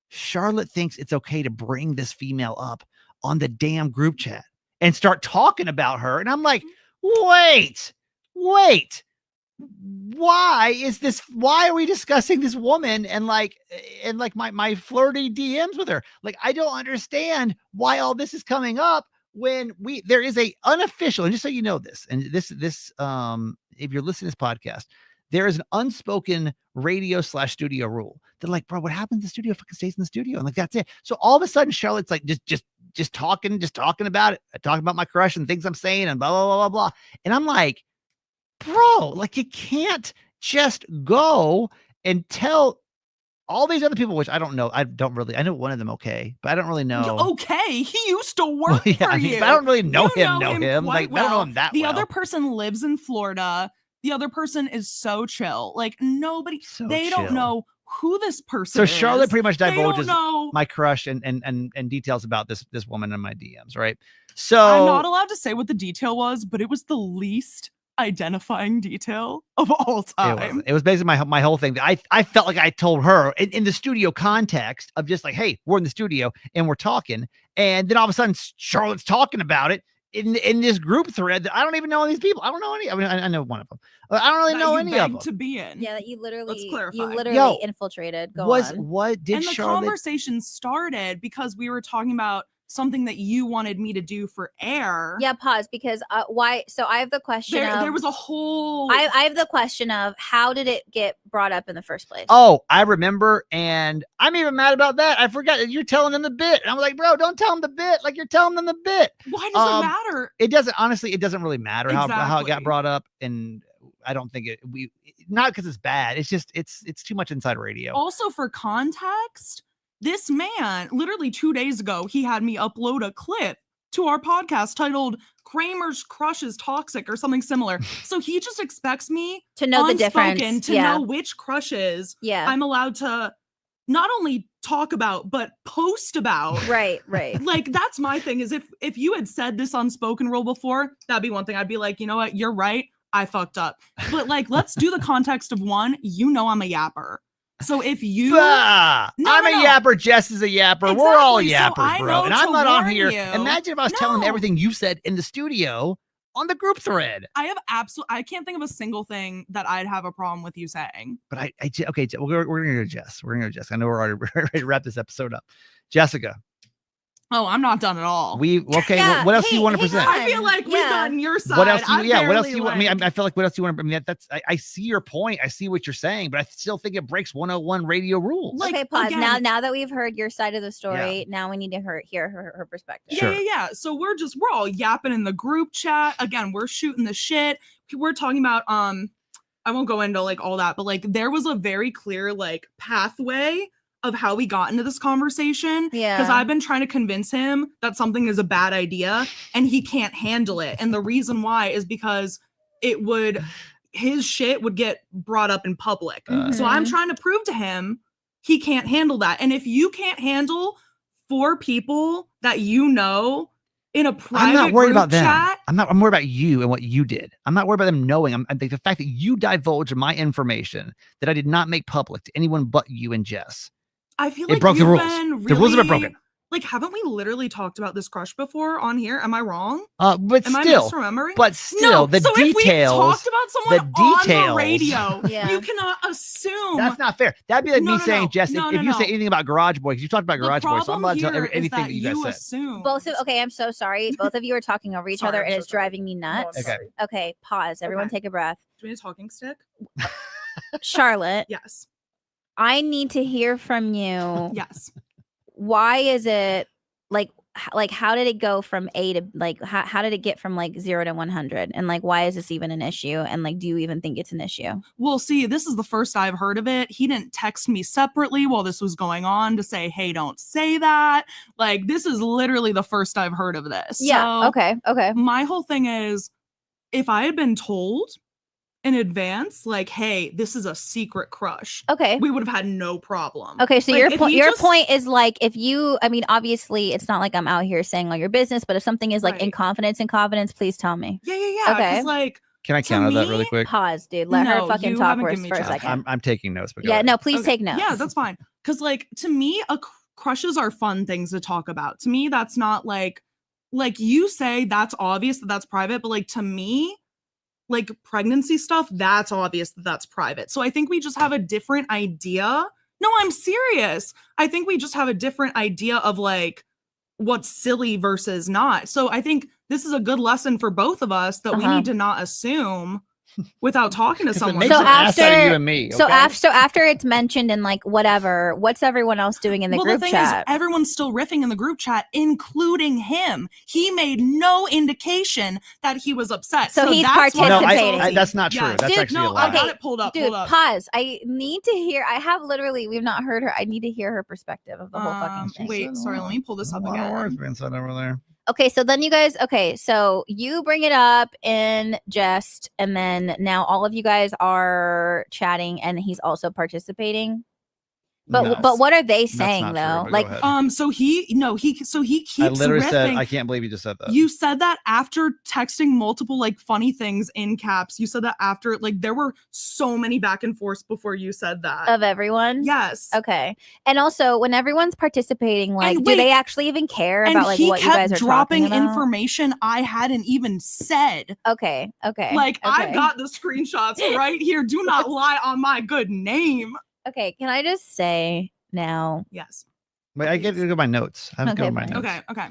Speaker 2: Charlotte thinks it's okay to bring this female up on the damn group chat and start talking about her. And I'm like, wait. Why are we discussing this woman and my flirty DMs with her? Like, I don't understand why all this is coming up when there is a unofficial, and just so you know this, and this if you're listening to this podcast, there is an unspoken radio/studio rule that, like, bro, what happens in the studio fucking stays in the studio, and like that's it. So all of a sudden Charlotte's like just talking about it. I talk about my crush and things I'm saying and blah blah blah blah blah. And I'm like, bro, like you can't just go and tell all these other people, which I don't know. I know one of them, okay, but I don't really know.
Speaker 3: Okay, he used to work for you.
Speaker 2: But I don't really know him. Like,
Speaker 3: well.
Speaker 2: I don't know him that
Speaker 3: the
Speaker 2: well.
Speaker 3: other person lives in Florida. The other person is so chill. Like nobody, they don't know who this person is.
Speaker 2: So Charlotte pretty much divulges
Speaker 3: know.
Speaker 2: my crush and details about this woman in my DMs, right? So
Speaker 3: I'm not allowed to say what the detail was, but it was the least identifying detail of all time.
Speaker 2: It was basically my whole thing. I felt like I told her in the studio context of just like, hey, we're in the studio and we're talking, and then all of a sudden Charlotte's talking about it in this group thread that I don't even know these people. I don't know any. I mean, I know one of them. I don't really
Speaker 3: That
Speaker 2: know
Speaker 3: you
Speaker 2: any of
Speaker 3: begged
Speaker 2: them.
Speaker 3: to be in.
Speaker 1: Yeah, that you
Speaker 3: clarify.
Speaker 1: literally
Speaker 2: Yo,
Speaker 1: infiltrated. Go on.
Speaker 2: What did
Speaker 3: And the
Speaker 2: Charlotte?
Speaker 3: conversation started because we were talking about something that you wanted me to do for air.
Speaker 1: Yeah, pause, because why? So I have the question
Speaker 3: There was a whole.
Speaker 1: I have the question of how did it get brought up in the first place?
Speaker 2: Oh, I remember, and I'm even mad about that. I forgot that you're telling them the bit. And I'm like, bro, don't tell them the bit. Like you're telling them the bit.
Speaker 3: Why does it matter?
Speaker 2: It doesn't. Honestly, it doesn't really matter how it got
Speaker 3: Exactly.
Speaker 2: brought up, and I don't think not because it's bad. It's just it's too much inside radio.
Speaker 3: Also, for context, this man, literally 2 days ago, he had me upload a clip to our podcast titled Kramer's Crush is Toxic or something similar. So he just expects me
Speaker 1: to know the difference.
Speaker 3: To know which crushes I'm allowed to not only talk about, but post about.
Speaker 1: Right.
Speaker 3: Like, that's my thing is if you had said this unspoken rule before, that'd be one thing. I'd be like, you know what? You're right. I fucked up. But like, let's do the context of one. You know I'm a yapper. So if you
Speaker 2: I'm a yapper, Jess is a yapper.
Speaker 3: Exactly.
Speaker 2: We're all
Speaker 3: So
Speaker 2: yappers, bro. And I'm not on here.
Speaker 3: You.
Speaker 2: Imagine if I was telling them everything you said in the studio on the group thread.
Speaker 3: I can't think of a single thing that I'd have a problem with you saying.
Speaker 2: But okay, we're gonna go Jess. We're gonna go Jess. I know we're already ready to wrap this episode up. Jessica.
Speaker 3: Oh, I'm not done at all.
Speaker 2: What else do you want to present?
Speaker 3: I feel like we've gotten your side.
Speaker 2: What else what else do you want? I mean, I feel like what else do you want to, I mean, I see your point. I see what you're saying, but I still think it breaks 101 radio rules.
Speaker 1: Like, okay, pause. Again, now that we've heard your side of the story, now we need to hear her perspective.
Speaker 2: Sure.
Speaker 3: Yeah. So we're all yapping in the group chat. Again, we're shooting the shit. We're talking about, I won't go into like all that, but like there was a very clear like pathway of how we got into this conversation.
Speaker 1: Yeah.
Speaker 3: Because I've been trying to convince him that something is a bad idea and he can't handle it. And the reason why is because his shit would get brought up in public. So I'm trying to prove to him he can't handle that. And if you can't handle 4 people that you know in a private
Speaker 2: I'm not worried about them.
Speaker 3: Chat,
Speaker 2: I'm worried about you and what you did. I'm not worried about them knowing. I think the fact that you divulged my information that I did not make public to anyone but you and Jess.
Speaker 3: I feel like
Speaker 2: it broke the rules. The rules have been broken.
Speaker 3: Like, haven't we literally talked about this crush before on here? Am I wrong?
Speaker 2: But
Speaker 3: Am I
Speaker 2: misremembering? But still,
Speaker 3: no.
Speaker 2: the
Speaker 3: so
Speaker 2: details.
Speaker 3: If we talked about someone on the radio,
Speaker 1: yeah.
Speaker 3: you cannot assume.
Speaker 2: That's not fair. That'd be like me saying, Jess, if you say anything about Garage Boy, because you talked about Garage Boy, so I'm allowed to tell anything that you guys
Speaker 3: said.
Speaker 1: Okay, I'm so sorry. Both of you are talking over each other, and it's driving me nuts. Okay, pause. Everyone take a breath.
Speaker 3: Do we need a talking stick?
Speaker 1: Charlotte.
Speaker 3: Yes.
Speaker 1: I need to hear from you.
Speaker 3: Yes.
Speaker 1: Why is it like how did it go from A to like how did it get from like 0 to 100? And like why is this even an issue? And like do you even think it's an issue?
Speaker 3: Well, see, this is the first I've heard of it. He didn't text me separately while this was going on to say, hey, don't say that. Like this is literally the first I've heard of this.
Speaker 1: Yeah.
Speaker 3: So
Speaker 1: okay.
Speaker 3: My whole thing is if I had been told in advance, like, hey, this is a secret crush.
Speaker 1: Okay.
Speaker 3: We would have had no problem.
Speaker 1: Okay, so like, your point is like if you, I mean, obviously it's not like I'm out here saying all your business, but if something is like in confidence, please tell me.
Speaker 3: Yeah.
Speaker 1: Okay.
Speaker 3: Like,
Speaker 2: can I counter that really quick?
Speaker 1: Pause, dude. Let her fucking talk for a second.
Speaker 2: I'm taking notes. But
Speaker 1: yeah, no, please take notes.
Speaker 3: Yeah, that's fine. Because like to me, crushes are fun things to talk about. To me, that's not like you say that's obvious that that's private, but like to me, like pregnancy stuff, that's obvious that that's private. So I think we just have a different idea. No, I'm serious. I think we just have a different idea of like what's silly versus not. So I think this is a good lesson for both of us that we need to not assume without talking to someone.
Speaker 2: So after you and me, okay?
Speaker 1: so after it's mentioned in like whatever, what's everyone else doing in the group
Speaker 3: the thing
Speaker 1: chat?
Speaker 3: Is, everyone's still riffing in the group chat, including him. He made no indication that he was upset.
Speaker 1: So he's participating.
Speaker 2: No, that's not true.
Speaker 3: Yes.
Speaker 2: That's actually a lie.
Speaker 3: I got it pulled up.
Speaker 1: Dude, pause. I need to hear. We've not heard her. I need to hear her perspective of the whole fucking thing.
Speaker 3: Wait, sorry. Let me pull this up again.
Speaker 2: Words being said over there.
Speaker 1: Okay, so then you guys, so you bring it up in jest, and then now all of you guys are chatting, and he's also participating. But
Speaker 2: No,
Speaker 1: what are they
Speaker 2: that's
Speaker 1: saying
Speaker 2: not
Speaker 1: though?
Speaker 2: true, but
Speaker 1: Like,
Speaker 2: go ahead.
Speaker 3: So he keeps
Speaker 2: I literally said,
Speaker 3: riffing.
Speaker 2: I can't believe you just said that.
Speaker 3: You said that after texting multiple like funny things in caps. You said that after like there were so many back and forths before you said that.
Speaker 1: of everyone?
Speaker 3: Yes.
Speaker 1: Okay. And also, when everyone's participating, like,
Speaker 3: And
Speaker 1: do
Speaker 3: wait,
Speaker 1: they actually even care
Speaker 3: And
Speaker 1: about like
Speaker 3: he
Speaker 1: what you guys
Speaker 3: kept
Speaker 1: are
Speaker 3: dropping
Speaker 1: talking about?
Speaker 3: information I hadn't even said.
Speaker 1: Okay.
Speaker 3: Like I've
Speaker 1: okay.
Speaker 3: got the screenshots right here. Do not lie on my good name.
Speaker 1: Okay, can I just say now?
Speaker 3: Yes.
Speaker 2: Wait, I get to go my notes. I have to go
Speaker 1: Okay,
Speaker 2: my
Speaker 1: fine.
Speaker 2: notes.
Speaker 3: Okay.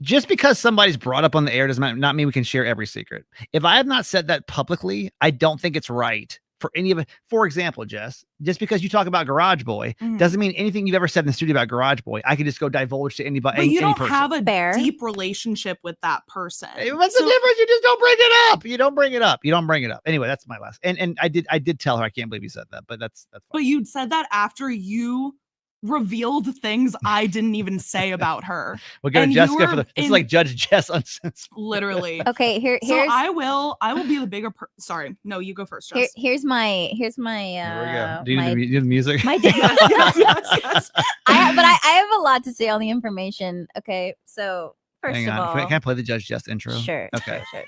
Speaker 2: Just because somebody's brought up on the air does not mean we can share every secret. If I have not said that publicly, I don't think it's right for any of it. For example, Jess, just because you talk about Garage Boy doesn't mean anything you've ever said in the studio about Garage Boy, I can just go divulge to anybody.
Speaker 3: But you don't
Speaker 2: person.
Speaker 3: have a
Speaker 1: Fair.
Speaker 3: deep relationship with that person.
Speaker 2: What's the difference? You just don't bring it up. You don't bring it up. You don't bring it up. Anyway, that's my last. And I did tell her I can't believe you said that, but that's fine.
Speaker 3: But you said that after you revealed things I didn't even say about her.
Speaker 2: We'll go to
Speaker 3: And
Speaker 2: Jessica for the. This is like Judge Jess Uncensored.
Speaker 3: Literally.
Speaker 1: Okay, here's
Speaker 3: I will be the bigger. Sorry, no, you go first. Jess.
Speaker 1: here's my
Speaker 2: Here we go. Do you
Speaker 1: my,
Speaker 2: need the music?
Speaker 1: my
Speaker 3: yes.
Speaker 1: I have a lot to say on the information. Okay, so first
Speaker 2: Hang
Speaker 1: of
Speaker 2: on.
Speaker 1: all,
Speaker 2: Can I play the Judge Jess intro?
Speaker 1: Sure.
Speaker 2: Okay.
Speaker 1: Sure.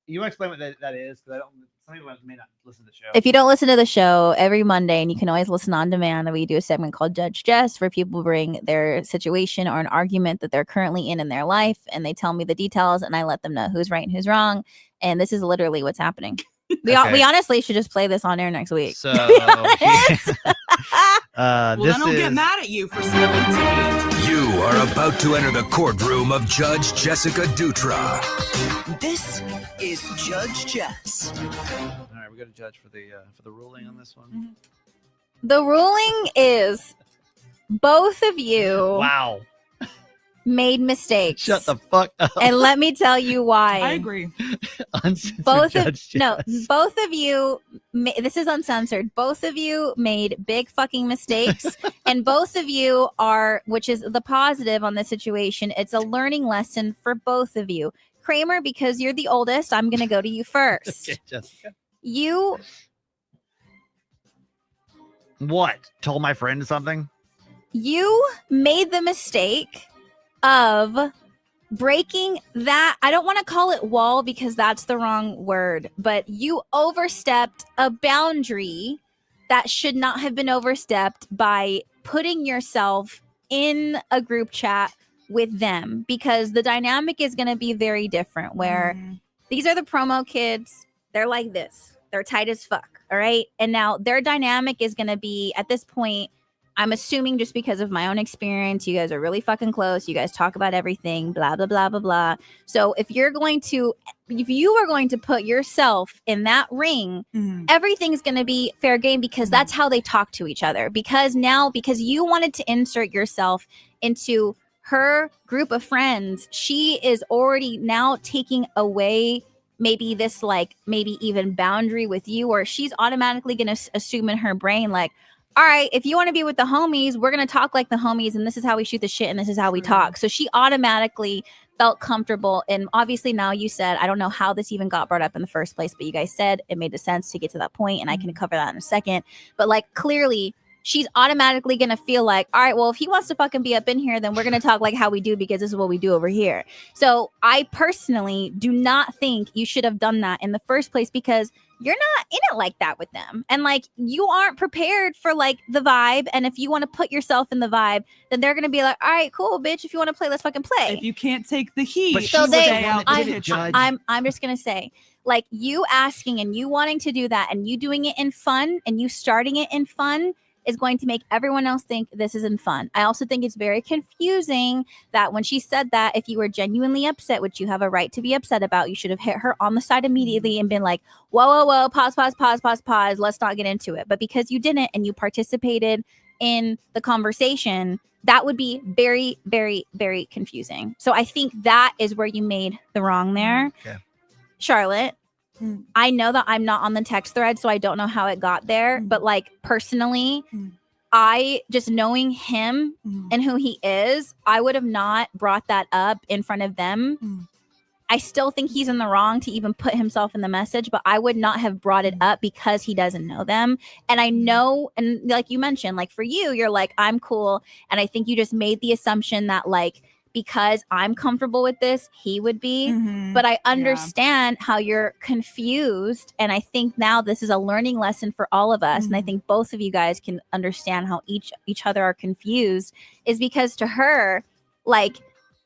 Speaker 2: You want to explain what that is? Because I don't. Some people may not listen to the show.
Speaker 1: If you don't listen to the show every Monday, and you can always listen on demand, we do a segment called Judge Jess, where people bring their situation or an argument that they're currently in their life, and they tell me the details, and I let them know who's right and who's wrong. And this is literally what's happening. We honestly should just play this on air next week.
Speaker 2: So,
Speaker 3: Well,
Speaker 2: this
Speaker 3: then I'll get mad at you for spilling tea.
Speaker 4: You are about to enter the courtroom of Judge Jessica Dutra.
Speaker 5: This is Judge Jess.
Speaker 2: All right, we got a judge for the ruling on this one.
Speaker 1: The ruling is both of you
Speaker 2: Wow.
Speaker 1: made mistakes.
Speaker 2: Shut the fuck up.
Speaker 1: And let me tell you why.
Speaker 3: I agree.
Speaker 2: Uncensored
Speaker 1: both of
Speaker 2: Judge
Speaker 1: no,
Speaker 2: Jess.
Speaker 1: both of you. This is uncensored. Both of you made big fucking mistakes, and both of you are, which is the positive on this situation. It's a learning lesson for both of you. Kramer, because you're the oldest, I'm gonna go to you first.
Speaker 2: Okay, Jessica.
Speaker 1: You
Speaker 2: What? Told my friend something?
Speaker 1: you made the mistake of breaking that. I don't want to call it wall because that's the wrong word, but you overstepped a boundary that should not have been overstepped by putting yourself in a group chat with them, because the dynamic is going to be very different where these are the promo kids. They're like this. They're tight as fuck. All right. And now their dynamic is going to be, at this point, I'm assuming, just because of my own experience, you guys are really fucking close. You guys talk about everything, blah, blah, blah, blah, blah. So if you are going to put yourself in that ring, everything's going to be fair game, because that's how they talk to each other. Because you wanted to insert yourself into her group of friends, she is already now taking away maybe this, like, maybe even boundary with you, or she's automatically going to assume in her brain, like, all right, if you want to be with the homies, we're going to talk like the homies, and this is how we shoot the shit, and this is how we talk. So she automatically felt comfortable. And obviously now you said, I don't know how this even got brought up in the first place, but you guys said it made sense to get to that point, and I can cover that in a second. But like, clearly she's automatically going to feel like, all right, well, if he wants to fucking be up in here, then we're going to talk like how we do, because this is what we do over here. So I personally do not think you should have done that in the first place, because you're not in it like that with them. And like, you aren't prepared for like the vibe. And if you want to put yourself in the vibe, then they're going to be like, all right, cool, bitch. If you want to play, let's fucking play.
Speaker 3: If you can't take the heat,
Speaker 2: But
Speaker 1: so
Speaker 3: stay out the kitchen.
Speaker 1: I'm just going to say, like, you asking and you wanting to do that and you doing it in fun and you starting it in fun is going to make everyone else think this isn't fun. I also think it's very confusing that when she said that, if you were genuinely upset, which you have a right to be upset about, you should have hit her on the side immediately and been like, whoa, pause, let's not get into it. But because you didn't and you participated in the conversation, that would be very, very, very confusing. So I think that is where you made the wrong there.
Speaker 2: Okay.
Speaker 1: Charlotte, I know that I'm not on the text thread, so I don't know how it got there. But like, personally, I just knowing him and who he is, I would have not brought that up in front of them I still think he's in the wrong to even put himself in the message, but I would not have brought it up because he doesn't know them. And I know, and like you mentioned, like for you, you're like, I'm cool. And I think you just made the assumption that like, because I'm comfortable with this, he would be. But I understand how you're confused. And I think now this is a learning lesson for all of us. And I think both of you guys can understand how each other are confused, is because to her, like,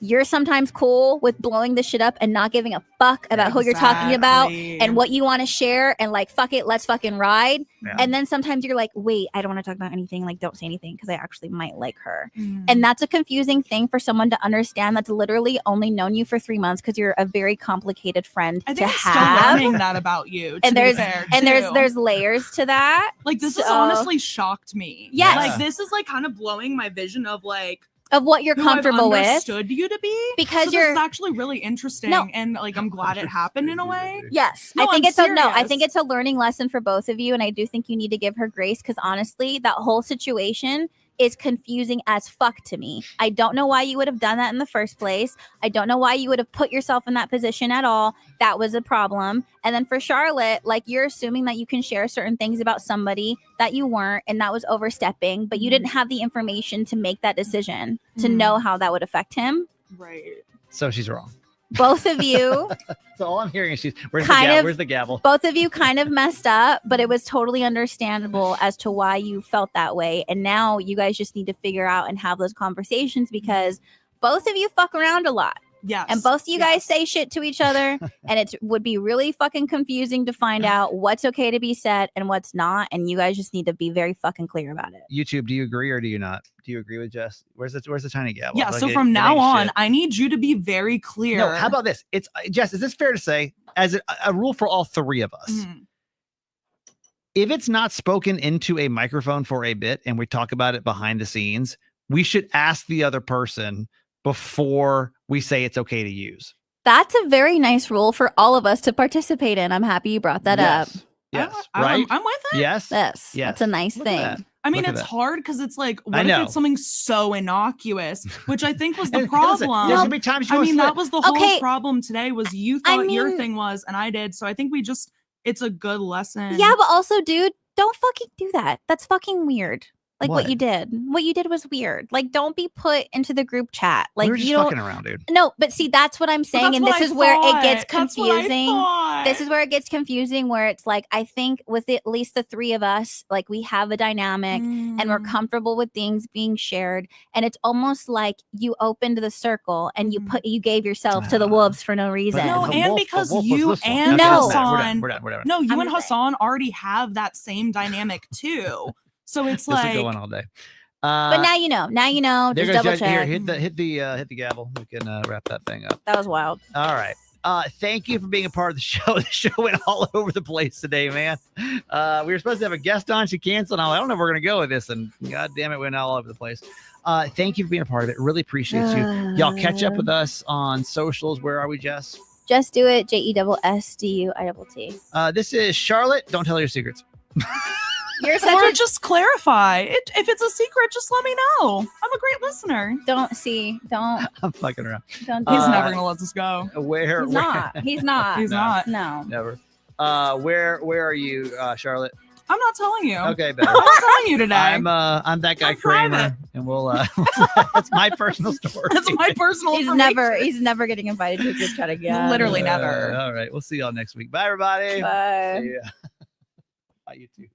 Speaker 1: you're sometimes cool with blowing the shit up and not giving a fuck about who you're talking about and what you want to share and like, fuck it, let's fucking ride. Yeah. And then sometimes you're like, wait, I don't want to talk about anything. Like, don't say anything because I actually might like her. And that's a confusing thing for someone to understand that's literally only known you for 3 months because you're a very complicated friend
Speaker 3: I think
Speaker 1: to
Speaker 3: I'm
Speaker 1: have.
Speaker 3: still learning that about you.
Speaker 1: And there's layers to that.
Speaker 3: Like, this has honestly shocked me.
Speaker 1: Yes.
Speaker 3: Like, this is like kind of blowing my vision of like,
Speaker 1: of what you're comfortable with.
Speaker 3: Understood you to be,
Speaker 1: because
Speaker 3: so
Speaker 1: you're
Speaker 3: this is actually really interesting, and like I'm glad it happened in a way.
Speaker 1: Yes,
Speaker 3: no,
Speaker 1: I think
Speaker 3: I
Speaker 1: think it's a learning lesson for both of you, and I do think you need to give her grace because honestly, that whole situation is confusing as fuck to me. I don't know why you would have done that in the first place. I don't know why you would have put yourself in that position at all. That was a problem. And then for Charlotte, like, you're assuming that you can share certain things about somebody that you weren't, and that was overstepping, but you didn't have the information to make that decision to know how that would affect him.
Speaker 3: Right.
Speaker 2: So she's wrong.
Speaker 1: Both of you.
Speaker 2: So all I'm hearing is where's the gavel?
Speaker 1: Both of you kind of messed up, but it was totally understandable as to why you felt that way. And now you guys just need to figure out and have those conversations because both of you fuck around a lot.
Speaker 3: Yes.
Speaker 1: And both of you guys say shit to each other. And it would be really fucking confusing to find out what's okay to be said and what's not. And you guys just need to be very fucking clear about it.
Speaker 2: YouTube, do you agree or do you not? Do you agree with Jess? Where's the tiny gavel?
Speaker 3: Yeah, so from now on, I need you to be very clear.
Speaker 2: No, how about this? It's Jess, is this fair to say, as a rule for all three of us? If it's not spoken into a microphone for a bit and we talk about it behind the scenes, we should ask the other person before we say it's okay to use.
Speaker 1: That's a very nice rule for all of us to participate in. I'm happy you brought that up.
Speaker 2: Yes, right?
Speaker 3: I'm with it.
Speaker 2: Yes.
Speaker 1: That's a nice thing.
Speaker 3: I mean, it's hard because it's like, what if it's something so innocuous, which I think was the problem.
Speaker 2: There's gonna be times
Speaker 3: that was the whole problem today was you thought your thing was, and I did. So I think it's a good lesson.
Speaker 1: Yeah, but also, dude, don't fucking do that. That's fucking weird. Like what you did. What you did was weird. Like, don't be put into the group chat. Like,
Speaker 2: we're just fucking around, dude.
Speaker 1: No, but see, that's what I'm saying, and this is where it gets confusing. This is where it gets confusing, where it's like, I think with at least the three of us, like, we have a dynamic and we're comfortable with things being shared, and it's almost like you opened the circle and you gave yourself to the wolves for no reason.
Speaker 3: No, and because you and Hassan, no, you and Hassan already have that same dynamic too. So it's
Speaker 2: this
Speaker 3: like
Speaker 2: will go on all day.
Speaker 1: But now you know. Now you know. Just double check.
Speaker 2: Here, hit the gavel. We can wrap that thing up.
Speaker 1: That was wild.
Speaker 2: All right. Thank you for being a part of the show. The show went all over the place today, man. We were supposed to have a guest on. She canceled. I don't know if we're gonna go with this, and god damn it, went all over the place. Thank you for being a part of it. Really appreciate you. Y'all catch up with us on socials. Where are we, Jess?
Speaker 1: Just do it. JESSDUITT.
Speaker 2: This is Charlotte. Don't tell your secrets.
Speaker 3: Or just clarify it. If it's a secret, just let me know. I'm a great listener.
Speaker 1: Don't.
Speaker 2: I'm fucking around.
Speaker 3: He's never gonna let us go.
Speaker 1: He's not. No.
Speaker 2: Never. Where are you, Charlotte?
Speaker 3: I'm not telling you.
Speaker 2: Okay, better.
Speaker 3: I'm not telling you today.
Speaker 2: I'm that guy Kramer, and we'll. That's my personal story.
Speaker 3: That's my personal.
Speaker 1: He's never getting invited to a group chat again.
Speaker 3: Literally never.
Speaker 2: All right, we'll see y'all next week. Bye, everybody.
Speaker 1: Bye.
Speaker 2: See ya. Bye, you too.